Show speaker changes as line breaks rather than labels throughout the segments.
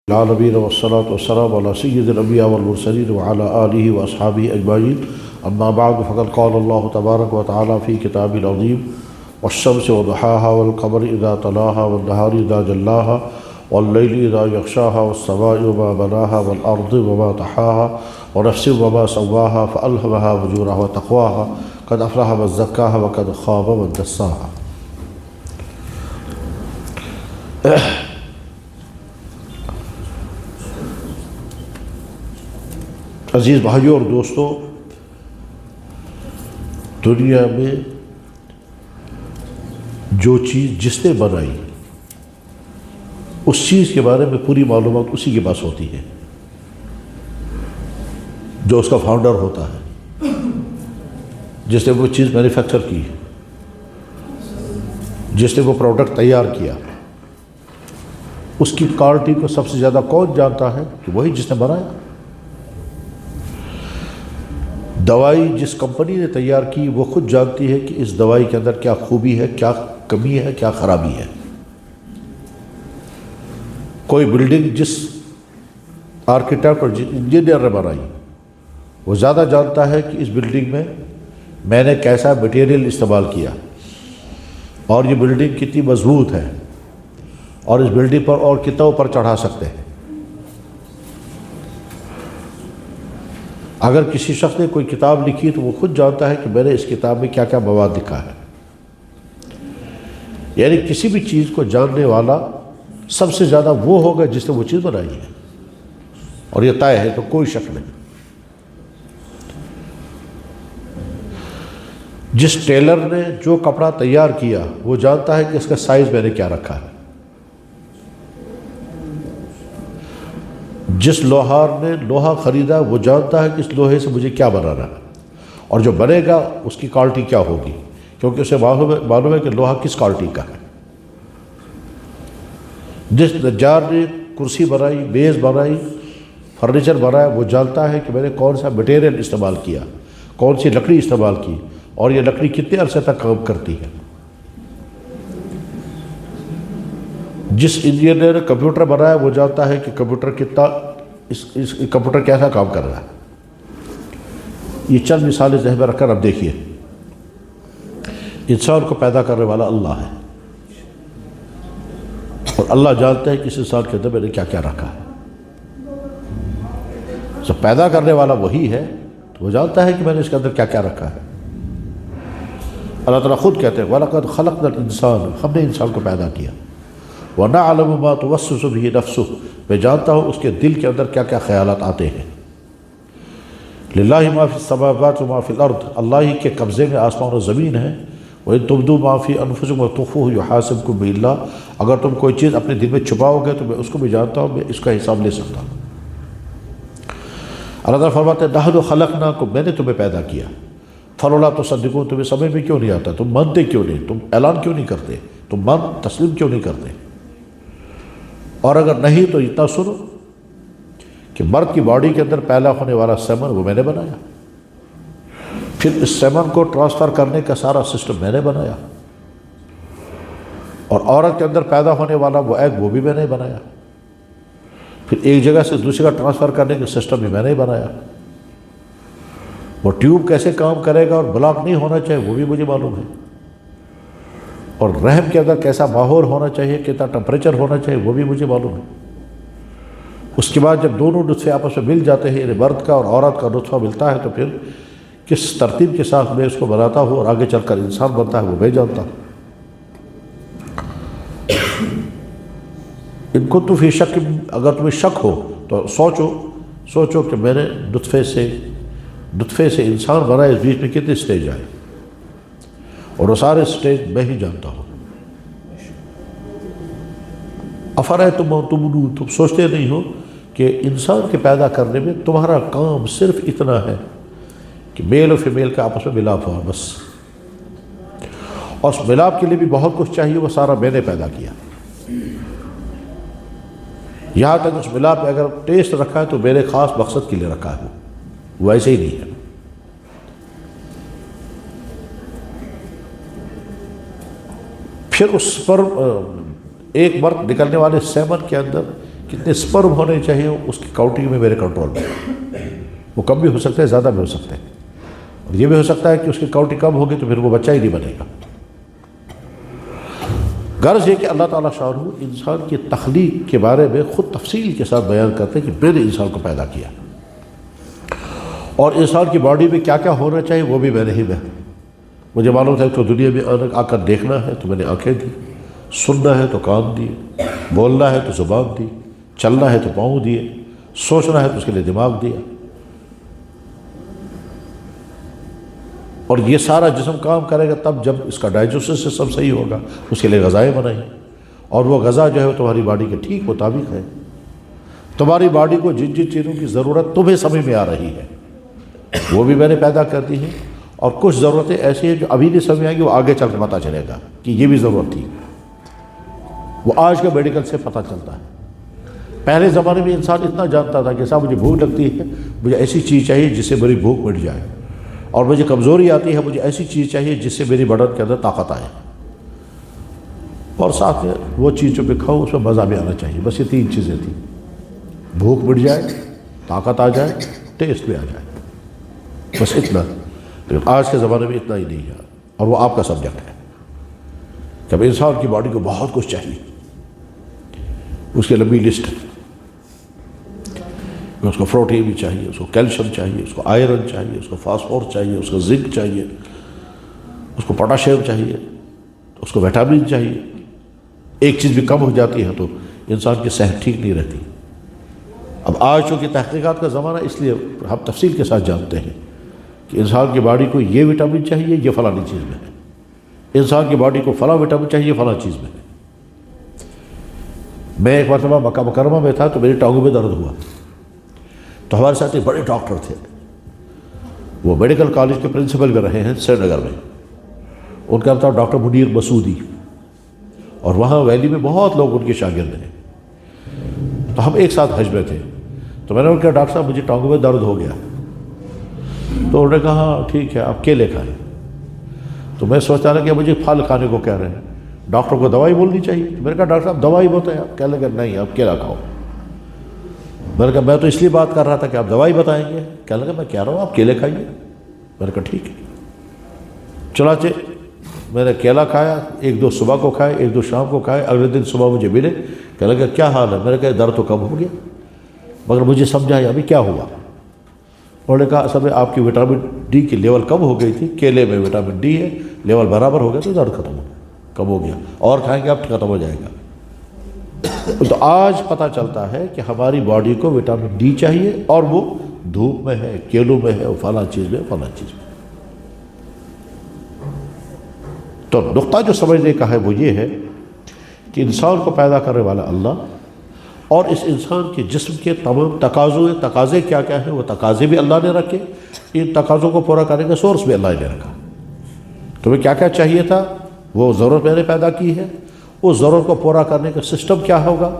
العالمین والصلاة والسلام علی سید الانبیاء والمرسلین وعلی آلہ واصحابہ اجمعین اما بعد فقد قال اللہ تبارک وتعالی فی کتاب العظیم والشمس وضحاها والقمر اذا تلاها والنهار اذا جلاها واللیل اذا یغشاها والسماء وما بناها والارض وما طحاها ونفس وما سواها فألهمها فجورها وتقواها قد افلح من زکاها وقد خاب من دساها۔ عزیز بھائیوں اور دوستوں، دنیا میں جو چیز جس نے بنائی اس چیز کے بارے میں پوری معلومات اسی کے پاس ہوتی ہے جو اس کا فاؤنڈر ہوتا ہے، جس نے وہ چیز مینوفیکچر کی، جس نے وہ پروڈکٹ تیار کیا، اس کی کوالٹی کو سب سے زیادہ کون جانتا ہے؟ کہ وہی جس نے بنایا۔ دوائی جس کمپنی نے تیار کی وہ خود جانتی ہے کہ اس دوائی کے اندر کیا خوبی ہے، کیا کمی ہے، کیا خرابی ہے۔ کوئی بلڈنگ جس آرکیٹیکٹ اور انجینئر نے بنائی وہ زیادہ جانتا ہے کہ اس بلڈنگ میں نے کیسا مٹیریل استعمال کیا اور یہ بلڈنگ کتنی مضبوط ہے اور اس بلڈنگ پر اور کتنا اوپر چڑھا سکتے ہیں۔ اگر کسی شخص نے کوئی کتاب لکھی تو وہ خود جانتا ہے کہ میں نے اس کتاب میں کیا کیا مواد لکھا ہے۔ یعنی کسی بھی چیز کو جاننے والا سب سے زیادہ وہ ہوگا جس نے وہ چیز بنائی ہے، اور یہ طے ہے، تو کوئی شک نہیں۔ جس ٹیلر نے جو کپڑا تیار کیا وہ جانتا ہے کہ اس کا سائز میں نے کیا رکھا ہے۔ جس لوہار نے لوہا خریدا وہ جانتا ہے کہ اس لوہے سے مجھے کیا بنانا ہے، اور جو بنے گا اس کی کوالٹی کیا ہوگی، کیونکہ اسے معلوم ہے کہ لوہا کس کوالٹی کا ہے۔ جس نجار نے کرسی بنائی، میز بنائی، فرنیچر بنایا، وہ جانتا ہے کہ میں نے کون سا مٹیریل استعمال کیا، کون سی لکڑی استعمال کی، اور یہ لکڑی کتنے عرصے تک کام کرتی ہے۔ جس انجینئر نے کمپیوٹر بنایا وہ جانتا ہے کہ کمپیوٹر کتنا اس کمپیوٹر کیسا کام کر رہا ہے۔ یہ چند مثالیں ذہن میں رکھ کر اب دیکھیے، انسان کو پیدا کرنے والا اللہ ہے، اور اللہ جانتا ہے کہ اس انسان کے اندر میں نے کیا کیا رکھا ہے۔ جب پیدا کرنے والا وہی ہے تو وہ جانتا ہے کہ میں نے اس کے اندر کیا کیا رکھا ہے۔ اللہ تعالیٰ خود کہتے ہیں وَلَقَدْ خَلَقْنَا الْإِنسَانَ، ہم نے انسان کو پیدا کیا، وَنَعْلَمُ مَا تُوَسْوِسُ بِهِ نَفْسُهُ، میں جانتا ہوں اس کے دل کے اندر کیا کیا خیالات آتے ہیں۔ لِلَّهِ مَا فِي السَّمَاوَاتِ وَمَا فِي الْأَرْضِ، اللہ ہی کے قبضے میں آسمان و زمین ہے۔ وَإِن تُبْدُوا مَا فِي أَنفُسِكُمْ وَتُخْفُوهُ يُحَاسِبْكُم بِهِ اللَّهُ، اگر تم کوئی چیز اپنے دل میں چھپاؤ گے تو میں اس کو بھی جانتا ہوں، میں اس کا حساب لے سکتا ہوں۔ اللہ تعالیٰ فرماتے ہیں نَحْنُ خَلَقْنَاكُمْ، میں نے تمہیں پیدا کیا، فَلَوْلَا تُصَدِّقُونَ، تمہیں سمجھ میں کیوں نہیں آتا، تم مانتے کیوں نہیں، تم اعلان کیوں نہیں کرتے، تم تسلیم کیوں نہیں کرتے۔ اور اگر نہیں تو اتنا سنو کہ مرد کی باڈی کے اندر پیدا ہونے والا سیمن وہ میں نے بنایا، پھر اس سیمن کو ٹرانسفر کرنے کا سارا سسٹم میں نے بنایا، اور عورت کے اندر پیدا ہونے والا وہ ایگ وہ بھی میں نے بنایا، پھر ایک جگہ سے دوسری جگہ ٹرانسفر کرنے کا سسٹم بھی میں نے بنایا۔ وہ ٹیوب کیسے کام کرے گا اور بلاک نہیں ہونا چاہیے وہ بھی مجھے معلوم ہے، اور رحم کے اندر کیسا ماحول ہونا چاہیے، کتنا ٹمپریچر ہونا چاہیے وہ بھی مجھے معلوم ہے۔ اس کے بعد جب دونوں نطفے آپس میں مل جاتے ہیں، یعنی مرد کا اور عورت کا نطفہ ملتا ہے، تو پھر کس ترتیب کے ساتھ میں اس کو بناتا ہوں اور آگے چل کر انسان بنتا ہے وہ میں جانتا ہوں۔ ان کو تو فی شک، اگر تمہیں شک ہو تو سوچو کہ میں نے نطفے سے انسان بنایا، اس بیچ میں کتنے سٹیج آئے، اور وہ سارے سٹیج میں ہی جانتا ہوں۔ افرأیتم ما تمنون، تم سوچتے نہیں ہو کہ انسان کے پیدا کرنے میں تمہارا کام صرف اتنا ہے کہ میل اور فیمیل کا آپس میں ملاپ ہوا، بس، اور اس ملاپ کے لیے بھی بہت کچھ چاہیے، وہ سارا میں نے پیدا کیا۔ یہاں تک اس ملاپ میں اگر ٹیسٹ رکھا ہے تو میرے خاص مقصد کے لیے رکھا ہے، وہ ایسے ہی نہیں ہے۔ پھر اس پر ایک مرد نکلنے والے سیمن کے اندر کتنے سپرم ہونے چاہیے اس کی کاؤنٹنگ میں میرے کنٹرول میں، وہ کم بھی ہو سکتے ہیں، زیادہ بھی ہو سکتے ہیں، اور یہ بھی ہو سکتا ہے کہ اس کی کاؤنٹنگ کم ہوگی تو پھر وہ بچہ ہی نہیں بنے گا۔ غرض یہ کہ اللہ تعالیٰ شاہ انسان کی تخلیق کے بارے میں خود تفصیل کے ساتھ بیان کرتے ہیں کہ میں نے انسان کو پیدا کیا، اور انسان کی باڈی میں کیا کیا ہونا چاہیے وہ بھی میں نے ہی مجھے معلوم تھا کہ دنیا میں آ کر دیکھنا ہے تو میں نے آنکھیں دی، سننا ہے تو کان دیے، بولنا ہے تو زبان دی، چلنا ہے تو پاؤں دیے، سوچنا ہے تو اس کے لیے دماغ دیا، اور یہ سارا جسم کام کرے گا تب جب اس کا ڈائجسٹو سسٹم صحیح ہوگا، اس کے لیے غذائیں بنائیں، اور وہ غذا جو ہے وہ تمہاری باڈی کے ٹھیک مطابق ہے۔ تمہاری باڈی کو جن جن چیزوں کی ضرورت تمہیں سمجھ میں آ رہی ہے وہ بھی میں نے پیدا کر دی ہیں، اور کچھ ضرورتیں ایسی ہیں جو ابھی نہیں سمجھ آئیں گی، وہ آگے چل کے پتہ چلے گا کہ یہ بھی ضرورت تھی، وہ آج کے میڈیکل سے پتہ چلتا ہے۔ پہلے زمانے میں انسان اتنا جانتا تھا کہ صاحب مجھے بھوک لگتی ہے، مجھے ایسی چیز چاہیے جس سے میری بھوک مٹ جائے، اور مجھے کمزوری آتی ہے، مجھے ایسی چیز چاہیے جس سے میری بدن کے اندر طاقت آئے، اور ساتھ میں وہ چیز جو میں کھاؤں اس میں مزہ بھی آنا چاہیے۔ بس یہ تین چیزیں تھیں، بھوک مٹ جائے، طاقت آ جائے، ٹیسٹ بھی آ جائے، بس اتنا۔ لیکن آج کے زمانے میں اتنا ہی نہیں ہے، اور وہ آپ کا سبجیکٹ ہے کہ اب انسان کی باڈی کو بہت کچھ چاہیے، اس کی لمبی لسٹ ہے، اس کو پروٹین بھی چاہیے، اس کو کیلشیم چاہیے، اس کو آئرن چاہیے، اس کو فاسفورس چاہیے، اس کو زنک چاہیے، اس کو پوٹاشیم چاہیے، اس کو وٹامن چاہیے۔ ایک چیز بھی کم ہو جاتی ہے تو انسان کی صحت ٹھیک نہیں رہتی۔ اب آج چونکہ تحقیقات کا زمانہ، اس لیے ہم تفصیل کے ساتھ جانتے ہیں کہ انسان کی باڈی کو یہ وٹامن چاہیے، یہ فلانی چیز میں ہے، انسان کی باڈی کو فلاں وٹامن چاہیے، فلاں چیز میں ہے۔ میں ایک مرتبہ مکہ مکرمہ میں تھا تو میری ٹانگوں میں درد ہوا، تو ہمارے ساتھ ایک بڑے ڈاکٹر تھے، وہ میڈیکل کالج کے پرنسپل بھی رہے ہیں سری نگر میں، ان کا نام تھا ڈاکٹر منیر مسعودی، اور وہاں ویلی میں بہت لوگ ان کے شاگرد ہیں۔ تو ہم ایک ساتھ حج میں تھے، تو میں نے ان کہا ڈاکٹر صاحب مجھے ٹانگوں میں درد ہو گیا، تو انہوں نے کہا ٹھیک ہے آپ کیلے کھائیں۔ تو میں سوچتا رہا کہ مجھے پھل کھانے کو کہہ رہے ہیں، ڈاکٹر کو دوائی بولنی چاہیے۔ میں نے کہا ڈاکٹر صاحب دوائی بتائیں آپ، کہنے لگے نہیں آپ کیلا کھاؤ۔ میں نے کہا میں تو اس لیے بات کر رہا تھا کہ آپ دوائی بتائیں گے، کہنے لگا میں کہہ رہا ہوں آپ کیلے کھائیے۔ میں نے کہا ٹھیک ہے۔ چنانچہ میں نے کیلا کھایا، ایک دو صبح کو کھائے، ایک دو شام کو کھائے۔ اگلے دن صبح مجھے ملے، کہنے لگا کیا حال ہے؟ میں نے کہا درد تو کم ہو گیا، مگر مجھے سمجھایا ابھی کیا ہوا۔ انہوں نے کہا اصل میں آپ کی وٹامن ڈی کی لیول کم ہو گئی تھی، کیلے میں وٹامن ڈی ہے، لیول برابر ہو گیا تو درد ختم ہو گیا، کم ہو گیا، اور کھائیں گے اب ختم ہو جائے گا۔ تو آج پتہ چلتا ہے کہ ہماری باڈی کو وٹامن ڈی چاہیے، اور وہ دھوپ میں ہے، کیلوں میں ہے، فلاں چیز میں، فلاں چیز میں۔ تو نقطہ جو سمجھنے کا ہے وہ یہ ہے کہ انسان کو پیدا کرنے والا اللہ، اور اس انسان کے جسم کے تمام تقاضے کیا کیا ہیں، وہ تقاضے بھی اللہ نے رکھے، ان تقاضوں کو پورا کرنے کا سورس بھی اللہ نے رکھا۔ تمہیں کیا کیا چاہیے تھا وہ ضرورت میں نے پیدا کی ہے، اس ضرورت کو پورا کرنے کا سسٹم کیا ہوگا،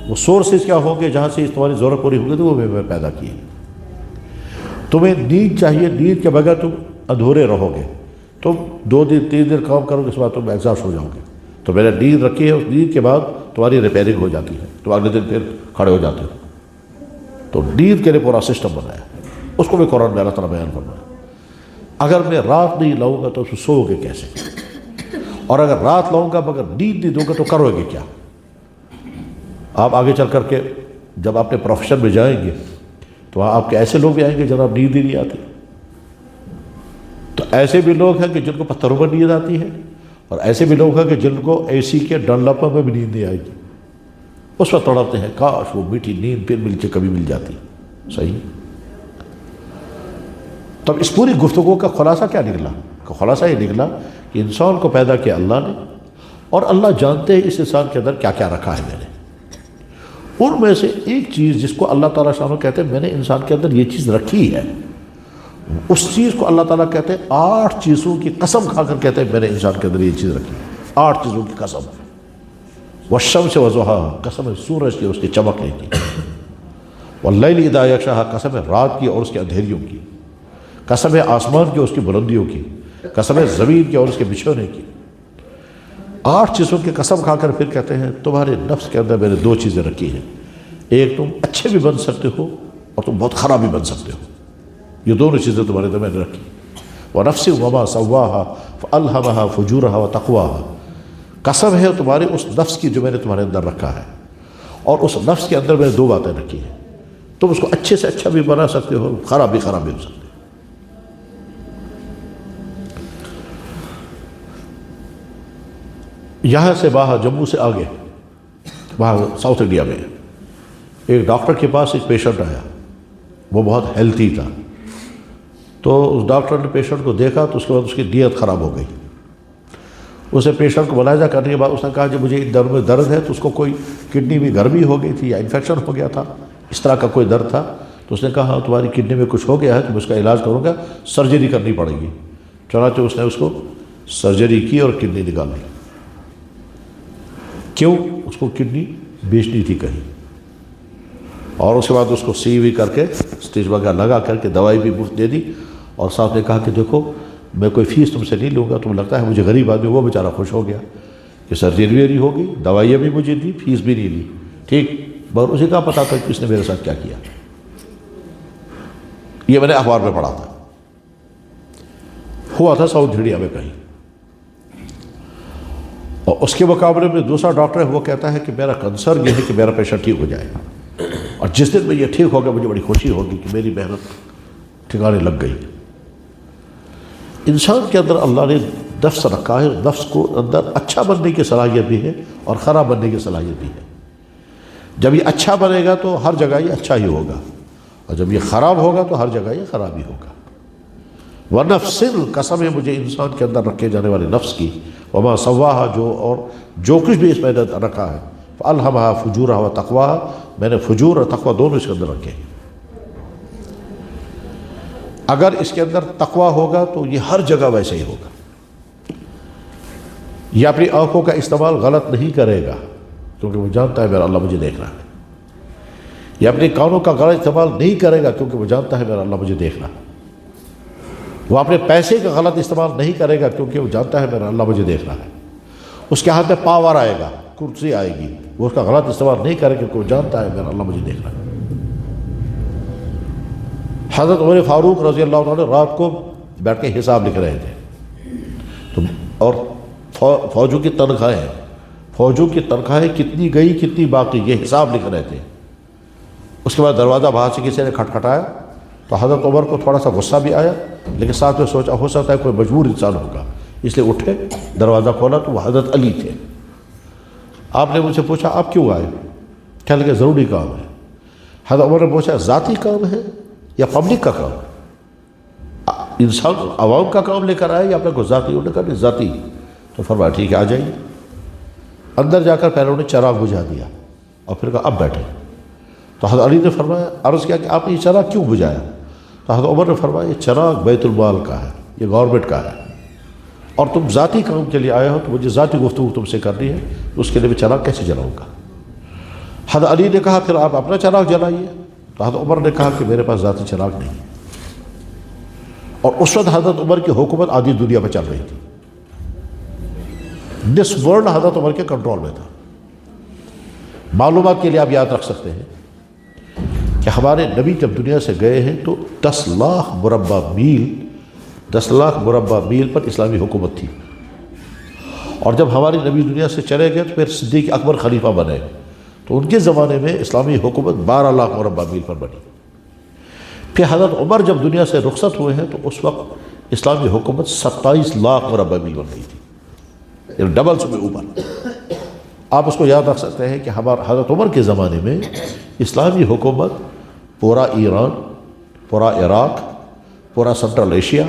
وہ سورسز کیا ہوں گے جہاں سے تمہاری ضرورت پوری ہوگی، تو وہ بھی میں پیدا کی ہے۔ تمہیں نیند چاہیے، نیند کے بغیر تم ادھورے رہو گے، تم 2 دن 3 دن کام کرو گے، اس کے بعد تم ایگزاسٹ ہو جاؤ گے۔ تو میں نے نیند رکھی ہے، اس نیند کے بعد تمہاری ریپیئرنگ ہو جاتی ہے، تو اگلے دن پھر کھڑے ہو جاتے ہو۔ تو نیند کے لیے پورا سسٹم بنایا، اس کو بھی قرآن میں اللہ تعالیٰ بیان فرمایا۔ اگر میں رات نہیں لاؤں گا تو سو گے کیسے، اور اگر رات لاؤں گا مگر نیند نہیں دوں گا تو کرو گے کیا۔ آپ آگے چل کر کے جب اپنے پروفیشن میں جائیں گے تو وہاں آپ کے ایسے لوگ بھی آئیں گے جناب نیند ہی نہیں آتی۔ تو ایسے بھی لوگ ہیں کہ جن کو پتھروں پر نیند آتی ہے، اور ایسے بھی لوگ ہیں کہ جن کو اے سی کے ڈنلپ میں بھی نیند نہیں آئے گی، اس وقت تڑپتے ہیں کاش وہ میٹھی نیند پھر مل کے کبھی مل جاتی۔ صحیح۔ تب اس پوری گفتگو کا خلاصہ کیا نکلا؟ خلاصہ یہ نکلا کہ انسان کو پیدا کیا اللہ نے، اور اللہ جانتے ہیں اس انسان کے اندر کیا کیا رکھا ہے میں نے۔ ان میں سے ایک چیز جس کو اللہ تعالیٰ شانہ کہتے ہیں میں نے انسان کے اندر یہ چیز رکھی ہے، اس چیز کو اللہ تعالیٰ کہتے ہیں 8 چیزوں کی قسم کھا کر کہتے ہیں میں نے انسان کے اندر یہ چیز رکھی، 8 چیزوں کی قسم۔ والشمس وضحاها، قسم ہے سورج کی، اس کی چمکنے کی۔ واللیل اذا یغشاها، قسم ہے رات کی اور اس کے اندھیریوں کی۔ قسم ہے آسمان کی اور اس کی بلندیوں کی۔ قسم ہے زمین کی اور اس کے بچھونے کی۔ 8 چیزوں کی قسم کھا کر پھر کہتے ہیں تمہارے نفس کے اندر میں نے 2 چیزیں رکھی ہیں، ایک تم اچھے بھی بن سکتے ہو اور تم بہت خراب بھی بن سکتے ہو، یہ دونوں چیزیں تمہارے اندر میں نے رکھی۔ وَنَفْسٍ وَمَا سَوَّاهَا فَأَلْهَمَهَا فُجُورَهَا وَتَقْوَاهَا، قسم ہے تمہارے اس نفس کی جو میں نے تمہارے اندر رکھا ہے، اور اس نفس کے اندر میں نے دو باتیں رکھی ہیں، تم اس کو اچھے سے اچھا بھی بنا سکتے ہو، خراب بھی ہو سکتے ہو۔ یہاں سے باہر جموں سے آگے وہاں ساؤتھ انڈیا میں ایک ڈاکٹر کے پاس ایک پیشنٹ آیا، وہ بہت ہیلتھی تھا، تو اس ڈاکٹر نے پیشنٹ کو دیکھا تو اس کے بعد اس کی نیت خراب ہو گئی۔ اسے پیشنٹ کو ملاحظہ کرنے کے بعد اس نے کہا کہ مجھے درد میں درد ہے، تو اس کو کوئی کڈنی میں گرمی ہو گئی تھی یا انفیکشن ہو گیا تھا، اس طرح کا کوئی درد تھا، تو اس نے کہا ہاں تمہاری کڈنی میں کچھ ہو گیا ہے تو میں اس کا علاج کروں گا، سرجری کرنی پڑے گی۔ چنانچہ اس نے اس کو سرجری کی اور کڈنی نکال لی۔ کیوں؟ اس کو کڈنی بیچنی تھی کہیں، اور اس کے بعد اس کو سی وی کر کے اسٹیج وغیرہ لگا کر کے دوائی بھی مفت دے دی، اور ساتھ نے کہا کہ دیکھو میں کوئی فیس تم سے نہیں لوں گا، تم لگتا ہے مجھے غریب آدمی۔ وہ بیچارہ خوش ہو گیا کہ سرجری بھی ہو گئی، دوائیاں بھی مجھے دی، فیس بھی نہیں لی، ٹھیک، مگر اسے کہاں پتا تھا کہ اس نے میرے ساتھ کیا کیا۔ یہ میں نے اخبار میں پڑھا تھا، ہوا تھا ساؤتھ انڈیا میں کہیں۔ اور اس کے مقابلے میں دوسرا ڈاکٹر ہے، وہ کہتا ہے کہ میرا کنسرن یہ ہے کہ میرا پیشنٹ ٹھیک ہو جائے، اور جس دن میں یہ ٹھیک ہو گیا مجھے بڑی خوشی ہوگی کہ میری محنت ٹھکانے لگ گئی۔ انسان کے اندر اللہ نے نفس رکھا ہے، نفس کو اندر اچھا بننے کی صلاحیت بھی ہے اور خراب بننے کی صلاحیت بھی ہے۔ جب یہ اچھا بنے گا تو ہر جگہ یہ اچھا ہی ہوگا، اور جب یہ خراب ہوگا تو ہر جگہ یہ خراب ہی ہوگا۔ وَنَفْسٍ، قسم ہے مجھے انسان کے اندر رکھے جانے والے نفس کی، وَمَا سَوَّاهَا، اور جو کچھ بھی اس میں رکھا ہے، فَأَلْهَمَهَا فُجُورَهَا وَتَقْوَاهَا، میں نے فجور اور تقوی دونوں اس کے اندر رکھے۔ اگر اس کے اندر تقوی ہوگا تو یہ ہر جگہ ویسے ہی ہوگا۔ یہ اپنی آنکھوں کا استعمال غلط نہیں کرے گا کیونکہ وہ جانتا ہے میرا اللہ مجھے دیکھ رہا ہے۔ یہ اپنے کانوں کا غلط استعمال نہیں کرے گا کیونکہ وہ جانتا ہے میرا اللہ مجھے دیکھ رہا ہے۔ وہ اپنے پیسے کا غلط استعمال نہیں کرے گا کیونکہ وہ جانتا ہے میرا اللہ مجھے دیکھ رہا ہے۔ اس کے ہاتھ میں پاور آئے گا، کرسی آئے گی، وہ اس کا غلط استعمال نہیں کرے کیونکہ وہ جانتا ہے میرا اللہ مجھے دیکھ رہا ہے۔ حضرت عمر فاروق رضی اللہ عنہ رات کو بیٹھ کے حساب لکھ رہے تھے، اور فوجوں کی تنخواہیں کتنی گئی کتنی باقی، یہ حساب لکھ رہے تھے۔ اس کے بعد دروازہ باہر سے کسی نے کھٹکھٹایا تو حضرت عمر کو تھوڑا سا غصہ بھی آیا، لیکن ساتھ میں سوچا ہو سکتا ہے کوئی مجبور انسان ہوگا، اس لیے اٹھے، دروازہ کھولا تو وہ حضرت علی تھے۔ آپ نے مجھ سے پوچھا آپ کیوں آئے؟ کہنے لگے ضروری کام ہے۔ حضرت عمر نے پوچھا ذاتی کام ہے یا پبلک کا کام؟ انسان عوام کا کام لے کر آئے یا اپنے کو ذاتی؟ انہوں نے کہا نہیں ذاتی۔ تو فرمایا ٹھیک ہے آ جائیے۔ اندر جا کر پہلے انہوں نے چراغ بجھا دیا اور پھر کہا اب بیٹھے۔ تو حضرت علی نے فرمایا، عرض کیا کہ آپ نے یہ چراغ کیوں بجھایا؟ تو حضرت عمر نے فرمایا یہ چراغ بیت المال کا ہے، یہ گورنمنٹ کا ہے، اور تم ذاتی کام کے لیے آئے ہو تو مجھے ذاتی گفتگو تم سے کرنی ہے، اس کے لیے میں چراغ کیسے جلاؤں گا؟ حضرت علی نے کہا پھر آپ اپنا چراغ جلائیے۔ تو حضرت عمر نے کہا کہ میرے پاس ذاتی چراغ نہیں، اور اس وقت حضرت عمر کی حکومت آدھی دنیا میں چل رہی تھی، نصف ورلڈ حضرت عمر کے کنٹرول میں تھا۔ معلومات کے لیے آپ یاد رکھ سکتے ہیں کہ ہمارے نبی جب دنیا سے گئے ہیں تو 10 لاکھ مربع میل پر اسلامی حکومت تھی، اور جب ہمارے نبی دنیا سے چلے گئے تو پھر صدیق اکبر خلیفہ بنے، تو ان کے زمانے میں اسلامی حکومت 12 لاکھ مربع میل پر بنی۔ پھر حضرت عمر جب دنیا سے رخصت ہوئے ہیں تو اس وقت اسلامی حکومت 27 لاکھ مربع میل بن گئی تھی، یعنی ڈبل سے بھی اوپر۔ آپ اس کو یاد رکھ سکتے ہیں کہ حضرت عمر کے زمانے میں اسلامی حکومت پورا ایران، پورا عراق، پورا سنٹرل ایشیا،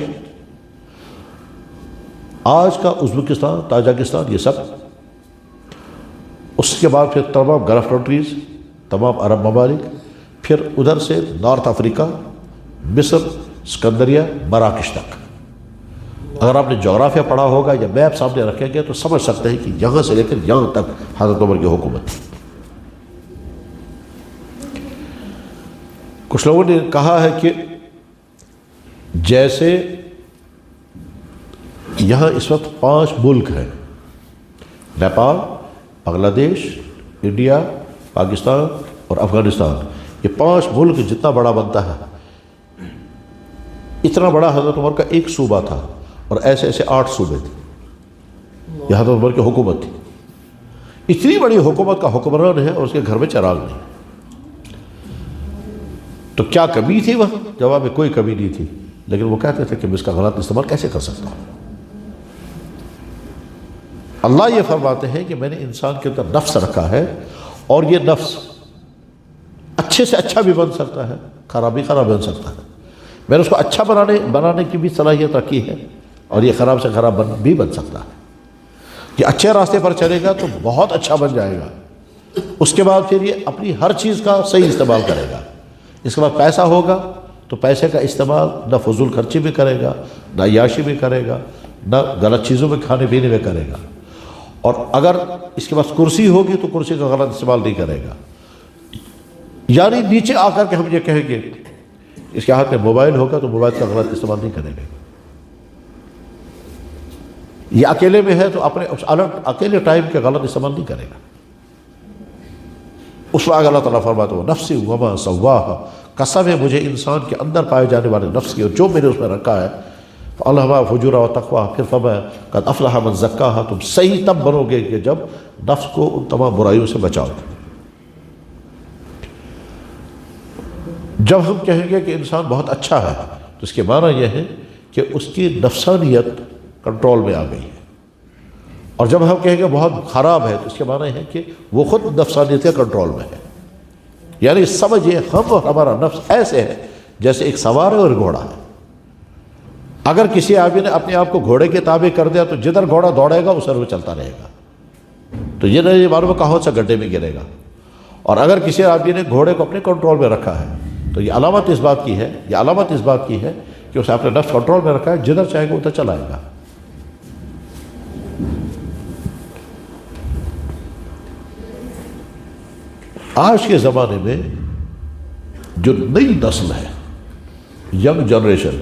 آج کا ازبکستان، تاجکستان، یہ سب، اس کے بعد پھر تمام گلف کنٹریز، تمام عرب ممالک، پھر ادھر سے نارتھ افریقہ، مصر، اسکندریہ، مراکش تک۔ اگر آپ نے جغرافیہ پڑھا ہوگا یا میپ سامنے رکھیں گے تو سمجھ سکتے ہیں کہ یہاں سے لے کر یہاں تک حضرت عمر کی حکومت تھی۔ کچھ لوگوں نے کہا ہے کہ جیسے یہاں اس وقت 5 ملک ہیں، نیپال، بنگلہ دیش، انڈیا، پاکستان، اور افغانستان، یہ 5 ملک جتنا بڑا بنتا ہے، اتنا بڑا حضرت عمر کا ایک صوبہ تھا، اور ایسے ایسے 8 صوبے تھے. یہ حضرت عمر کی حکومت تھی. اتنی بڑی حکومت کا حکمران ہے اور اس کے گھر میں چراغ نہیں. تو کیا کمی تھی وہاں؟ جواب میں کوئی کمی نہیں تھی، لیکن وہ کہتے تھے کہ میں اس کا غلط استعمال کیسے کر سکتا ہوں. اللہ یہ فرماتے ہیں کہ میں نے انسان کے اندر نفس رکھا ہے، اور یہ نفس اچھے سے اچھا بھی بن سکتا ہے، خراب بھی خراب بن سکتا ہے. میں نے اس کو اچھا بنانے کی بھی صلاحیت رکھی ہے، اور یہ خراب سے خراب بھی بن سکتا ہے. یہ اچھے راستے پر چلے گا تو بہت اچھا بن جائے گا. اس کے بعد پھر یہ اپنی ہر چیز کا صحیح استعمال کرے گا. اس کے بعد پیسہ ہوگا تو پیسے کا استعمال نہ فضول خرچی بھی کرے گا، نہ عیاشی بھی کرے گا، نہ غلط چیزوں میں کھانے پینے میں کرے گا. اور اگر اس کے پاس کرسی ہوگی تو کرسی کا غلط استعمال نہیں کرے گا. یعنی نیچے آ کر کے ہم یہ کہیں گے اس کے ہاتھ میں موبائل ہوگا تو موبائل کا غلط استعمال نہیں کرے گا. یہ اکیلے میں ہے تو اپنے اکیلے ٹائم کے غلط استعمال نہیں کرے گا. اس وقت اللہ تعالیٰ فرماتا ہے نفسی وما سواہا، قسم ہے مجھے انسان کے اندر پائے جانے والے نفس کی، اور جو میں نے اس میں رکھا ہے. فَأَلْهَمَهَا فُجُورَهَا وَتَقْوَاهَا، پھر فرمایا قَدْ أَفْلَحَ مَنْ زَكَّاهَا، تم صحیح تب بنو گے کہ جب نفس کو ان تمام برائیوں سے بچاؤ. جب ہم کہیں گے کہ انسان بہت اچھا ہے تو اس کے معنی یہ ہے کہ اس کی نفسانیت کنٹرول میں آ گئی ہے. اور جب ہم کہیں گے بہت خراب ہے تو اس کے معنی ہے کہ وہ خود نفسانیت کے کنٹرول میں ہے. یعنی سمجھئے ہم اور ہمارا نفس ایسے ہے جیسے ایک سوار ہے اور گھوڑا ہے. اگر کسی آدمی نے اپنے آپ کو گھوڑے کے تابع کر دیا تو جدھر گھوڑا دوڑے گا اس پر وہ چلتا رہے گا. تو یہ نہیں معلوم کہاں سے گڈھے میں گرے گا. اور اگر کسی آدمی نے گھوڑے کو اپنے کنٹرول میں رکھا ہے تو یہ علامت اس بات کی ہے کہ اسے اپنے نفس کنٹرول میں رکھا ہے، جدھر چاہے گا ادھر چلائے گا. آج کے زمانے میں جو نئی نسل ہے، ینگ جنریشن،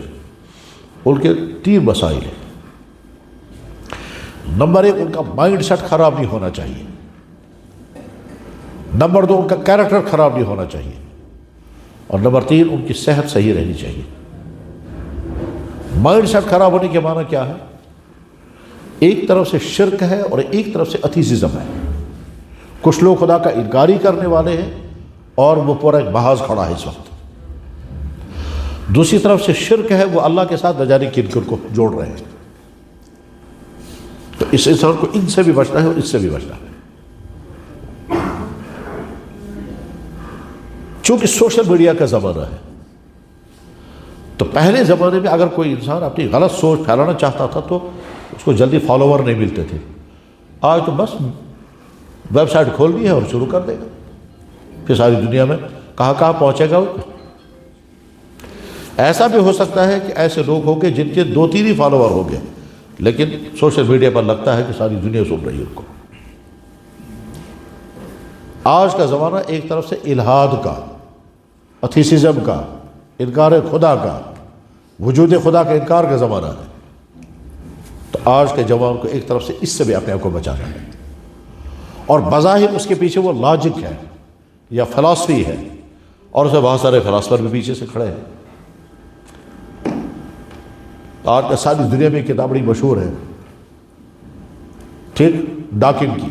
ان کے 3 مسائل ہیں. نمبر 1 ان کا مائنڈ سیٹ خراب نہیں ہونا چاہیے. نمبر 2 ان کا کیریکٹر خراب نہیں ہونا چاہیے. اور نمبر 3 ان کی صحت صحیح رہنی چاہیے. مائنڈ سیٹ خراب ہونے کے معنی کیا ہے؟ ایک طرف سے شرک ہے اور ایک طرف سے ایتھیزم ہے. کچھ لوگ خدا کا انکاری کرنے والے ہیں اور وہ پورا ایک محاذ کھڑا ہے اس وقت. دوسری طرف سے شرک ہے، وہ اللہ کے ساتھ نہ جانے کن کن کو جوڑ رہے ہیں. تو اس انسان کو ان سے بھی بچنا ہے اور اس سے بھی بچنا ہے. چونکہ سوشل میڈیا کا زمانہ ہے تو پہلے زمانے میں اگر کوئی انسان اپنی غلط سوچ پھیلانا چاہتا تھا تو اس کو جلدی فالوور نہیں ملتے تھے. آج تو بس ویب سائٹ کھول دی ہے اور شروع کر دے گا، پھر ساری دنیا میں کہاں کہاں پہنچے گا. ایسا بھی ہو سکتا ہے کہ ایسے لوگ ہوں گے جن کے 2-3 ہی فالوور ہو گئے، لیکن سوشل میڈیا پر لگتا ہے کہ ساری دنیا سن رہی ہے ان کو. آج کا زمانہ ایک طرف سے الہاد کا، ایتھیسزم کا، انکار خدا کا، وجود خدا کا انکار کا زمانہ ہے. تو آج کے جوان کو ایک طرف سے اس سے بھی اپنے آپ کو بچانا ہے. اور بظاہر اس کے پیچھے وہ لاجک ہے یا فلاسفی ہے، اور اسے بہت سارے فلاسفر بھی پیچھے سے کھڑے ہیں. آج کا ساری دنیا میں کتاب بڑی مشہور ہے، ٹھیک، ڈاکن کی،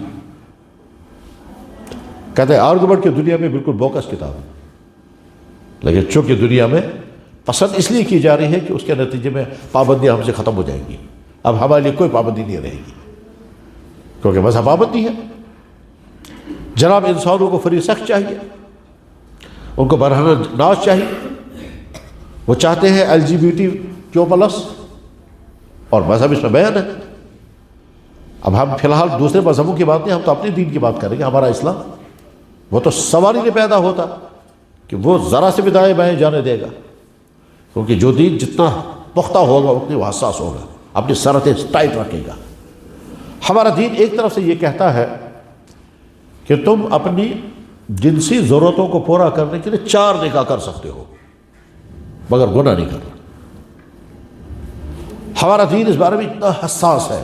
کہتے ہیں آرگومنٹ کی دنیا میں بالکل بوکس کتاب ہے، لیکن چونکہ دنیا میں پسند اس لیے کی جا رہی ہے کہ اس کے نتیجے میں پابندیاں ہم سے ختم ہو جائیں گی. اب ہمارے لیے کوئی پابندی نہیں رہے گی کیونکہ مذہب پابندی ہے. جناب انسانوں کو فری سیکس چاہیے، ان کو برہنہ ناز چاہیے، وہ چاہتے ہیں LGBTQ+، اور مذہب اس میں بیان ہے. اب ہم فی الحال دوسرے مذہبوں کی بات نہیں، ہم تو اپنے دین کی بات کریں گے. ہمارا اسلام وہ تو سوال ہی نہیں پیدا ہوتا کہ وہ ذرا سے بھی دائیں بائیں جانے دے گا، کیونکہ جو دین جتنا پختہ ہوگا اتنی وہ حساس ہوگا، اپنی سرحدیں ٹائٹ رکھے گا. ہمارا دین ایک طرف سے یہ کہتا ہے کہ تم اپنی جنسی ضرورتوں کو پورا کرنے کے لیے 4 نکاح کر سکتے ہو مگر گناہ نہیں کرنا. ہمارا دین اس بارے میں اتنا حساس ہے،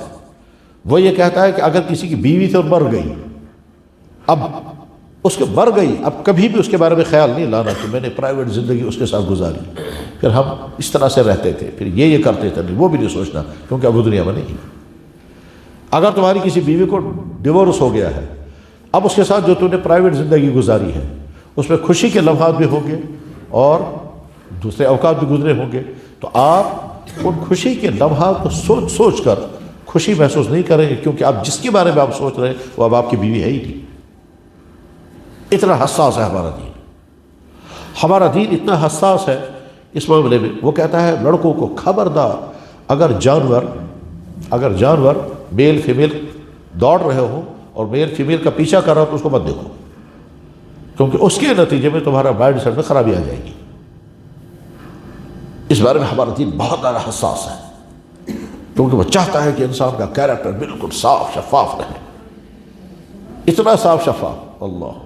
وہ یہ کہتا ہے کہ اگر کسی کی بیوی سے مر گئی، اب اس کے مر گئی، اب کبھی بھی اس کے بارے میں خیال نہیں لانا کہ میں نے پرائیویٹ زندگی اس کے ساتھ گزاری، پھر ہم اس طرح سے رہتے تھے، پھر یہ کرتے تھے، نہیں وہ بھی نہیں سوچنا، کیونکہ اب وہ دنیا میں نہیں۔ اگر تمہاری کسی بیوی کو ڈیورس ہو گیا ہے، اب اس کے ساتھ جو تم نے پرائیویٹ زندگی گزاری ہے اس میں خوشی کے لمحات بھی ہوں گے اور دوسرے اوقات بھی گزرے ہوں گے، تو آپ ان خوشی کے لمحات کو سوچ سوچ کر خوشی محسوس نہیں کریں گے، کیونکہ آپ جس کے بارے میں آپ سوچ رہے ہیں وہ اب آپ کی بیوی ہے ہی نہیں۔ اتنا حساس ہے ہمارا دین، ہمارا دین اتنا حساس ہے اس معاملے میں۔ وہ کہتا ہے لڑکوں کو خبردار، اگر جانور میل فیمیل دوڑ رہے ہوں اور میل فیمیل کا پیچھا کر رہا ہو تو اس کو مت دیکھو، کیونکہ اس کے نتیجے میں تمہارا مائنڈ سیٹ میں خرابی آ جائے گی۔ اس بارے میں ہمارا دین بہت زیادہ حساس ہے، کیونکہ وہ چاہتا ہے کہ انسان کا کیریکٹر بالکل صاف شفاف رہے، اتنا صاف شفاف۔ اللہ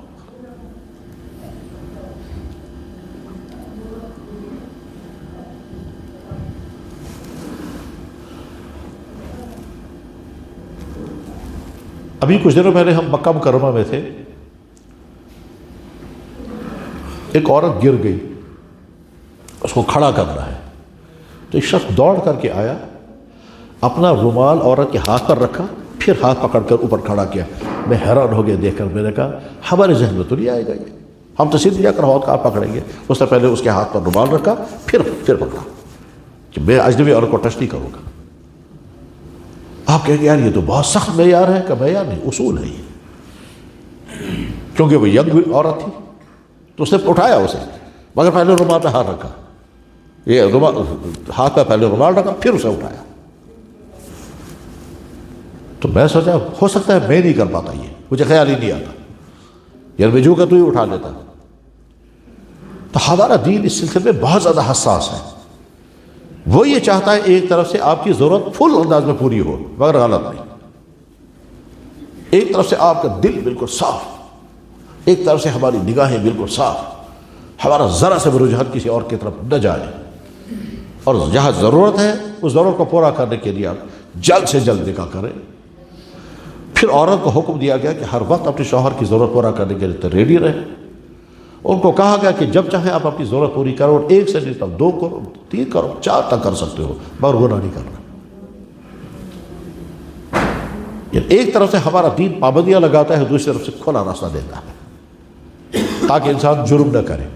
ابھی کچھ دنوں پہلے ہم مکہ مکرمہ میں تھے، ایک عورت گر گئی، اس کو کھڑا کرنا ہے، تو ایک شخص دوڑ کر کے آیا، اپنا رومال عورت کے ہاتھ پر رکھا، پھر ہاتھ پکڑ کر اوپر کھڑا کیا۔ میں حیران ہو گیا دیکھ کر، میں نے کہا ہمارے ذہن میں تو نہیں آئے گا یہ، ہم تو سیدھے جا کر ہاتھ کا پکڑیں گے۔ اس نے پہلے اس کے ہاتھ پر رومال رکھا، پھر پکڑا کہ میں اجنبی عورت کو ٹچ نہیں کروں گا۔ آپ کہیں گے یار یہ تو بہت سخت معیار ہے، کہ معیار نہیں، اصول ہے یہ، کیونکہ وہ ینگ عورت تھی تو اس نے اٹھایا اسے، مگر پہلے رومال پہ ہاتھ رکھا، یہ ہاتھ پہ پہلے رومال رکھا پھر اسے اٹھایا۔ تو میں سوچا ہو سکتا ہے میں نہیں کر پاتا، یہ مجھے خیال ہی نہیں آتا، یار میں جو کہ تو ہی اٹھا لیتا۔ تو ہمارا دین اس سلسلے میں بہت زیادہ حساس ہے، وہ یہ چاہتا ہے ایک طرف سے آپ کی ضرورت فل انداز میں پوری ہو، مگر غلط نہیں، ایک طرف سے آپ کا دل بالکل صاف، ایک طرف سے ہماری نگاہیں بالکل صاف، ہمارا ذرا سے بھی رجحان کسی اور کی طرف نہ جائے، اور جہاں ضرورت ہے اس ضرورت کو پورا کرنے کے لیے آپ جلد سے جلد نکاح کریں۔ پھر عورت کو حکم دیا گیا کہ ہر وقت اپنے شوہر کی ضرورت پورا کرنے کے لیے ریڈی رہے، ان کو کہا گیا کہ جب چاہیں آپ اپنی ضرورت پوری کرو، اور ایک سے نہیں تب 2 کرو، 3 کرو، 4 تک کر سکتے ہو، مگر گناہ نہیں کرنا۔ ایک طرف سے ہمارا دین پابندیاں لگاتا ہے، دوسری طرف سے کھلا راستہ دیتا ہے تاکہ انسان جرم نہ کرے۔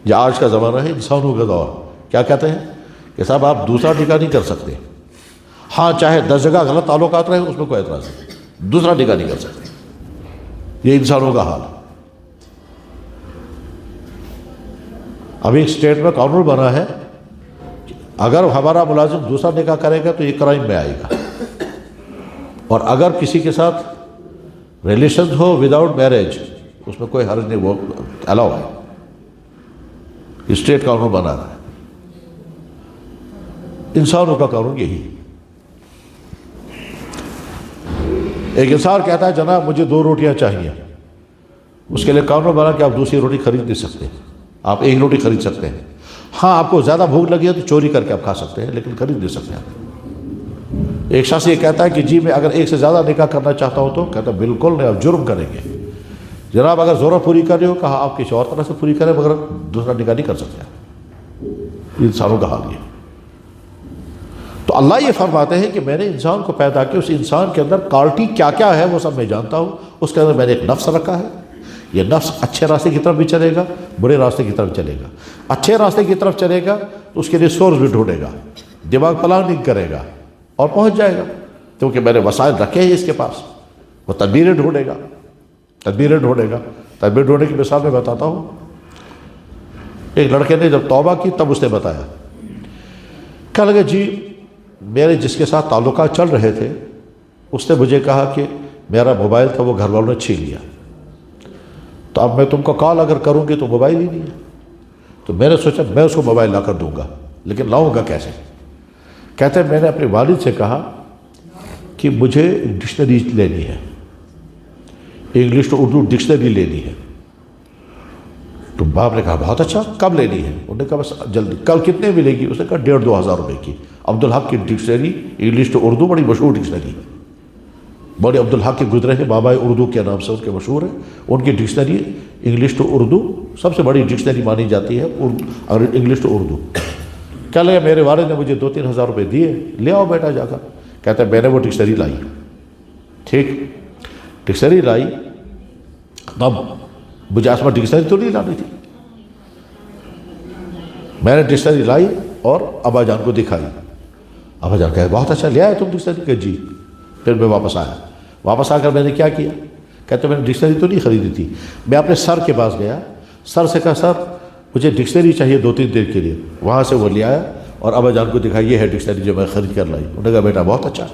یہ آج کا زمانہ ہے انسانوں کا دور، کیا کہتے ہیں کہ صاحب آپ دوسرا نکاح نہیں کر سکتے، ہاں چاہے 10 جگہ غلط تعلقات رہے اس میں کوئی اعتراض نہیں، دوسرا نکاح نہیں کر سکتے۔ یہ انسانوں کا حال ہے۔ ابھی ایک اسٹیٹ میں قانون بنا ہے کہ اگر ہمارا ملازم دوسرا نکاح کرے گا تو یہ کرائم میں آئے گا، اور اگر کسی کے ساتھ ریلیشن ہو وداؤٹ میرج اس میں کوئی حرج نہیں، وہ الاؤ ہے، اسٹیٹ قانون بنا رہا ہے۔ انسانوں کا قانون یہی۔ ایک انسان کہتا ہے جناب مجھے 2 روٹیاں چاہیے، اس کے لیے قانون بنا کہ آپ دوسری روٹی خرید نہیں سکتے، آپ 1 روٹی خرید سکتے ہیں۔ ہاں آپ کو زیادہ بھوک لگی ہے تو چوری کر کے آپ کھا سکتے ہیں، لیکن خرید نہیں سکتے آپ۔ ایک شخص یہ کہتا ہے کہ جی میں اگر 1 سے زیادہ نکاح کرنا چاہتا ہوں تو کہتا ہے بالکل نہیں، آپ جرم کریں گے۔ جناب اگر ضرورت پوری کر رہے ہو، کہا آپ کسی اور طرح سے پوری کریں، مگر دوسرا نکاح نہیں کر سکتے۔ انسانوں کا حال یہ۔ تو اللہ یہ فرماتے ہیں کہ میں نے انسان کو پیدا کیا، اس انسان کے اندر کوالٹی کیا کیا ہے وہ سب میں جانتا ہوں، اس کے اندر میں نے ایک نفس رکھا ہے، یہ نفس اچھے راستے کی طرف بھی چلے گا، برے راستے کی طرف چلے گا۔ اچھے راستے کی طرف چلے گا تو اس کے لیے سورس بھی ڈھونڈے گا، دماغ پلاننگ کرے گا اور پہنچ جائے گا، کیونکہ میں نے وسائل رکھے ہیں اس کے پاس، وہ تدبیریں ڈھونڈے گا۔ تدبیر ڈھونڈنے کی مثال میں بتاتا ہوں۔ ایک لڑکے نے جب توبہ کی تب اس نے بتایا، کہنے لگے جی میرے جس کے ساتھ تعلقات چل رہے تھے اس نے مجھے کہا کہ میرا موبائل تھا وہ گھر والوں نے چھین لیا، تو اب میں تم کو کال اگر کروں گی تو موبائل ہی نہیں ہے، تو میں نے سوچا میں اس کو موبائل لا کر دوں گا، لیکن لاؤں گا کیسے؟ کہتے ہیں میں نے اپنے والد سے کہا کہ مجھے ڈکشنری لینی ہے، انگلش ٹو اردو ڈکشنری لینی ہے۔ تو باپ نے کہا بہت اچھا، کب لینی ہے؟ انہوں نے کہا بس جلدی، کل کتنے ملے گی؟ اس نے کہا 1,500-2,000 روپے کی۔ عبدالحق کی ڈکشنری انگلش ٹو اردو بڑی مشہور ڈکشنری ہے، مولوی عبدالحق کے گزرے ہیں، بابا اردو کے نام سے ان کے مشہور ہیں. ان کی ڈکشنری انگلش ٹو اردو سب سے بڑی ڈکشنری مانی جاتی ہے انگلش ٹو اردو. کیا لگا میرے والد نے مجھے 2-3 ہزار روپے دیے، لے آؤ بیٹا جا کر. کہتا ہے میں نے وہ ڈکشنری لائی. ٹھیک، ڈکشنری لائی. اب مجھے آسما ڈکشنری تو نہیں لانی تھی. میں نے ڈکشنری لائی اور ابا جان کو دکھائی. ابا جان کہا بہت اچھا، لے آئے تم ڈکشنری؟ کہ جی. پھر میں واپس آیا. واپس آ کر میں نے کیا کیا؟ کہتے میں نے ڈکشنری تو نہیں خریدی تھی. میں اپنے سر کے پاس گیا، سر سے کہا سر مجھے ڈکشنری چاہیے 2-3 دن کے لیے. وہاں سے وہ لے آیا اور ابا جان کو دکھائی، یہ ہے ڈکشنری جو میں خرید کر لائی. انہوں نے کہا بیٹا بہت اچھا.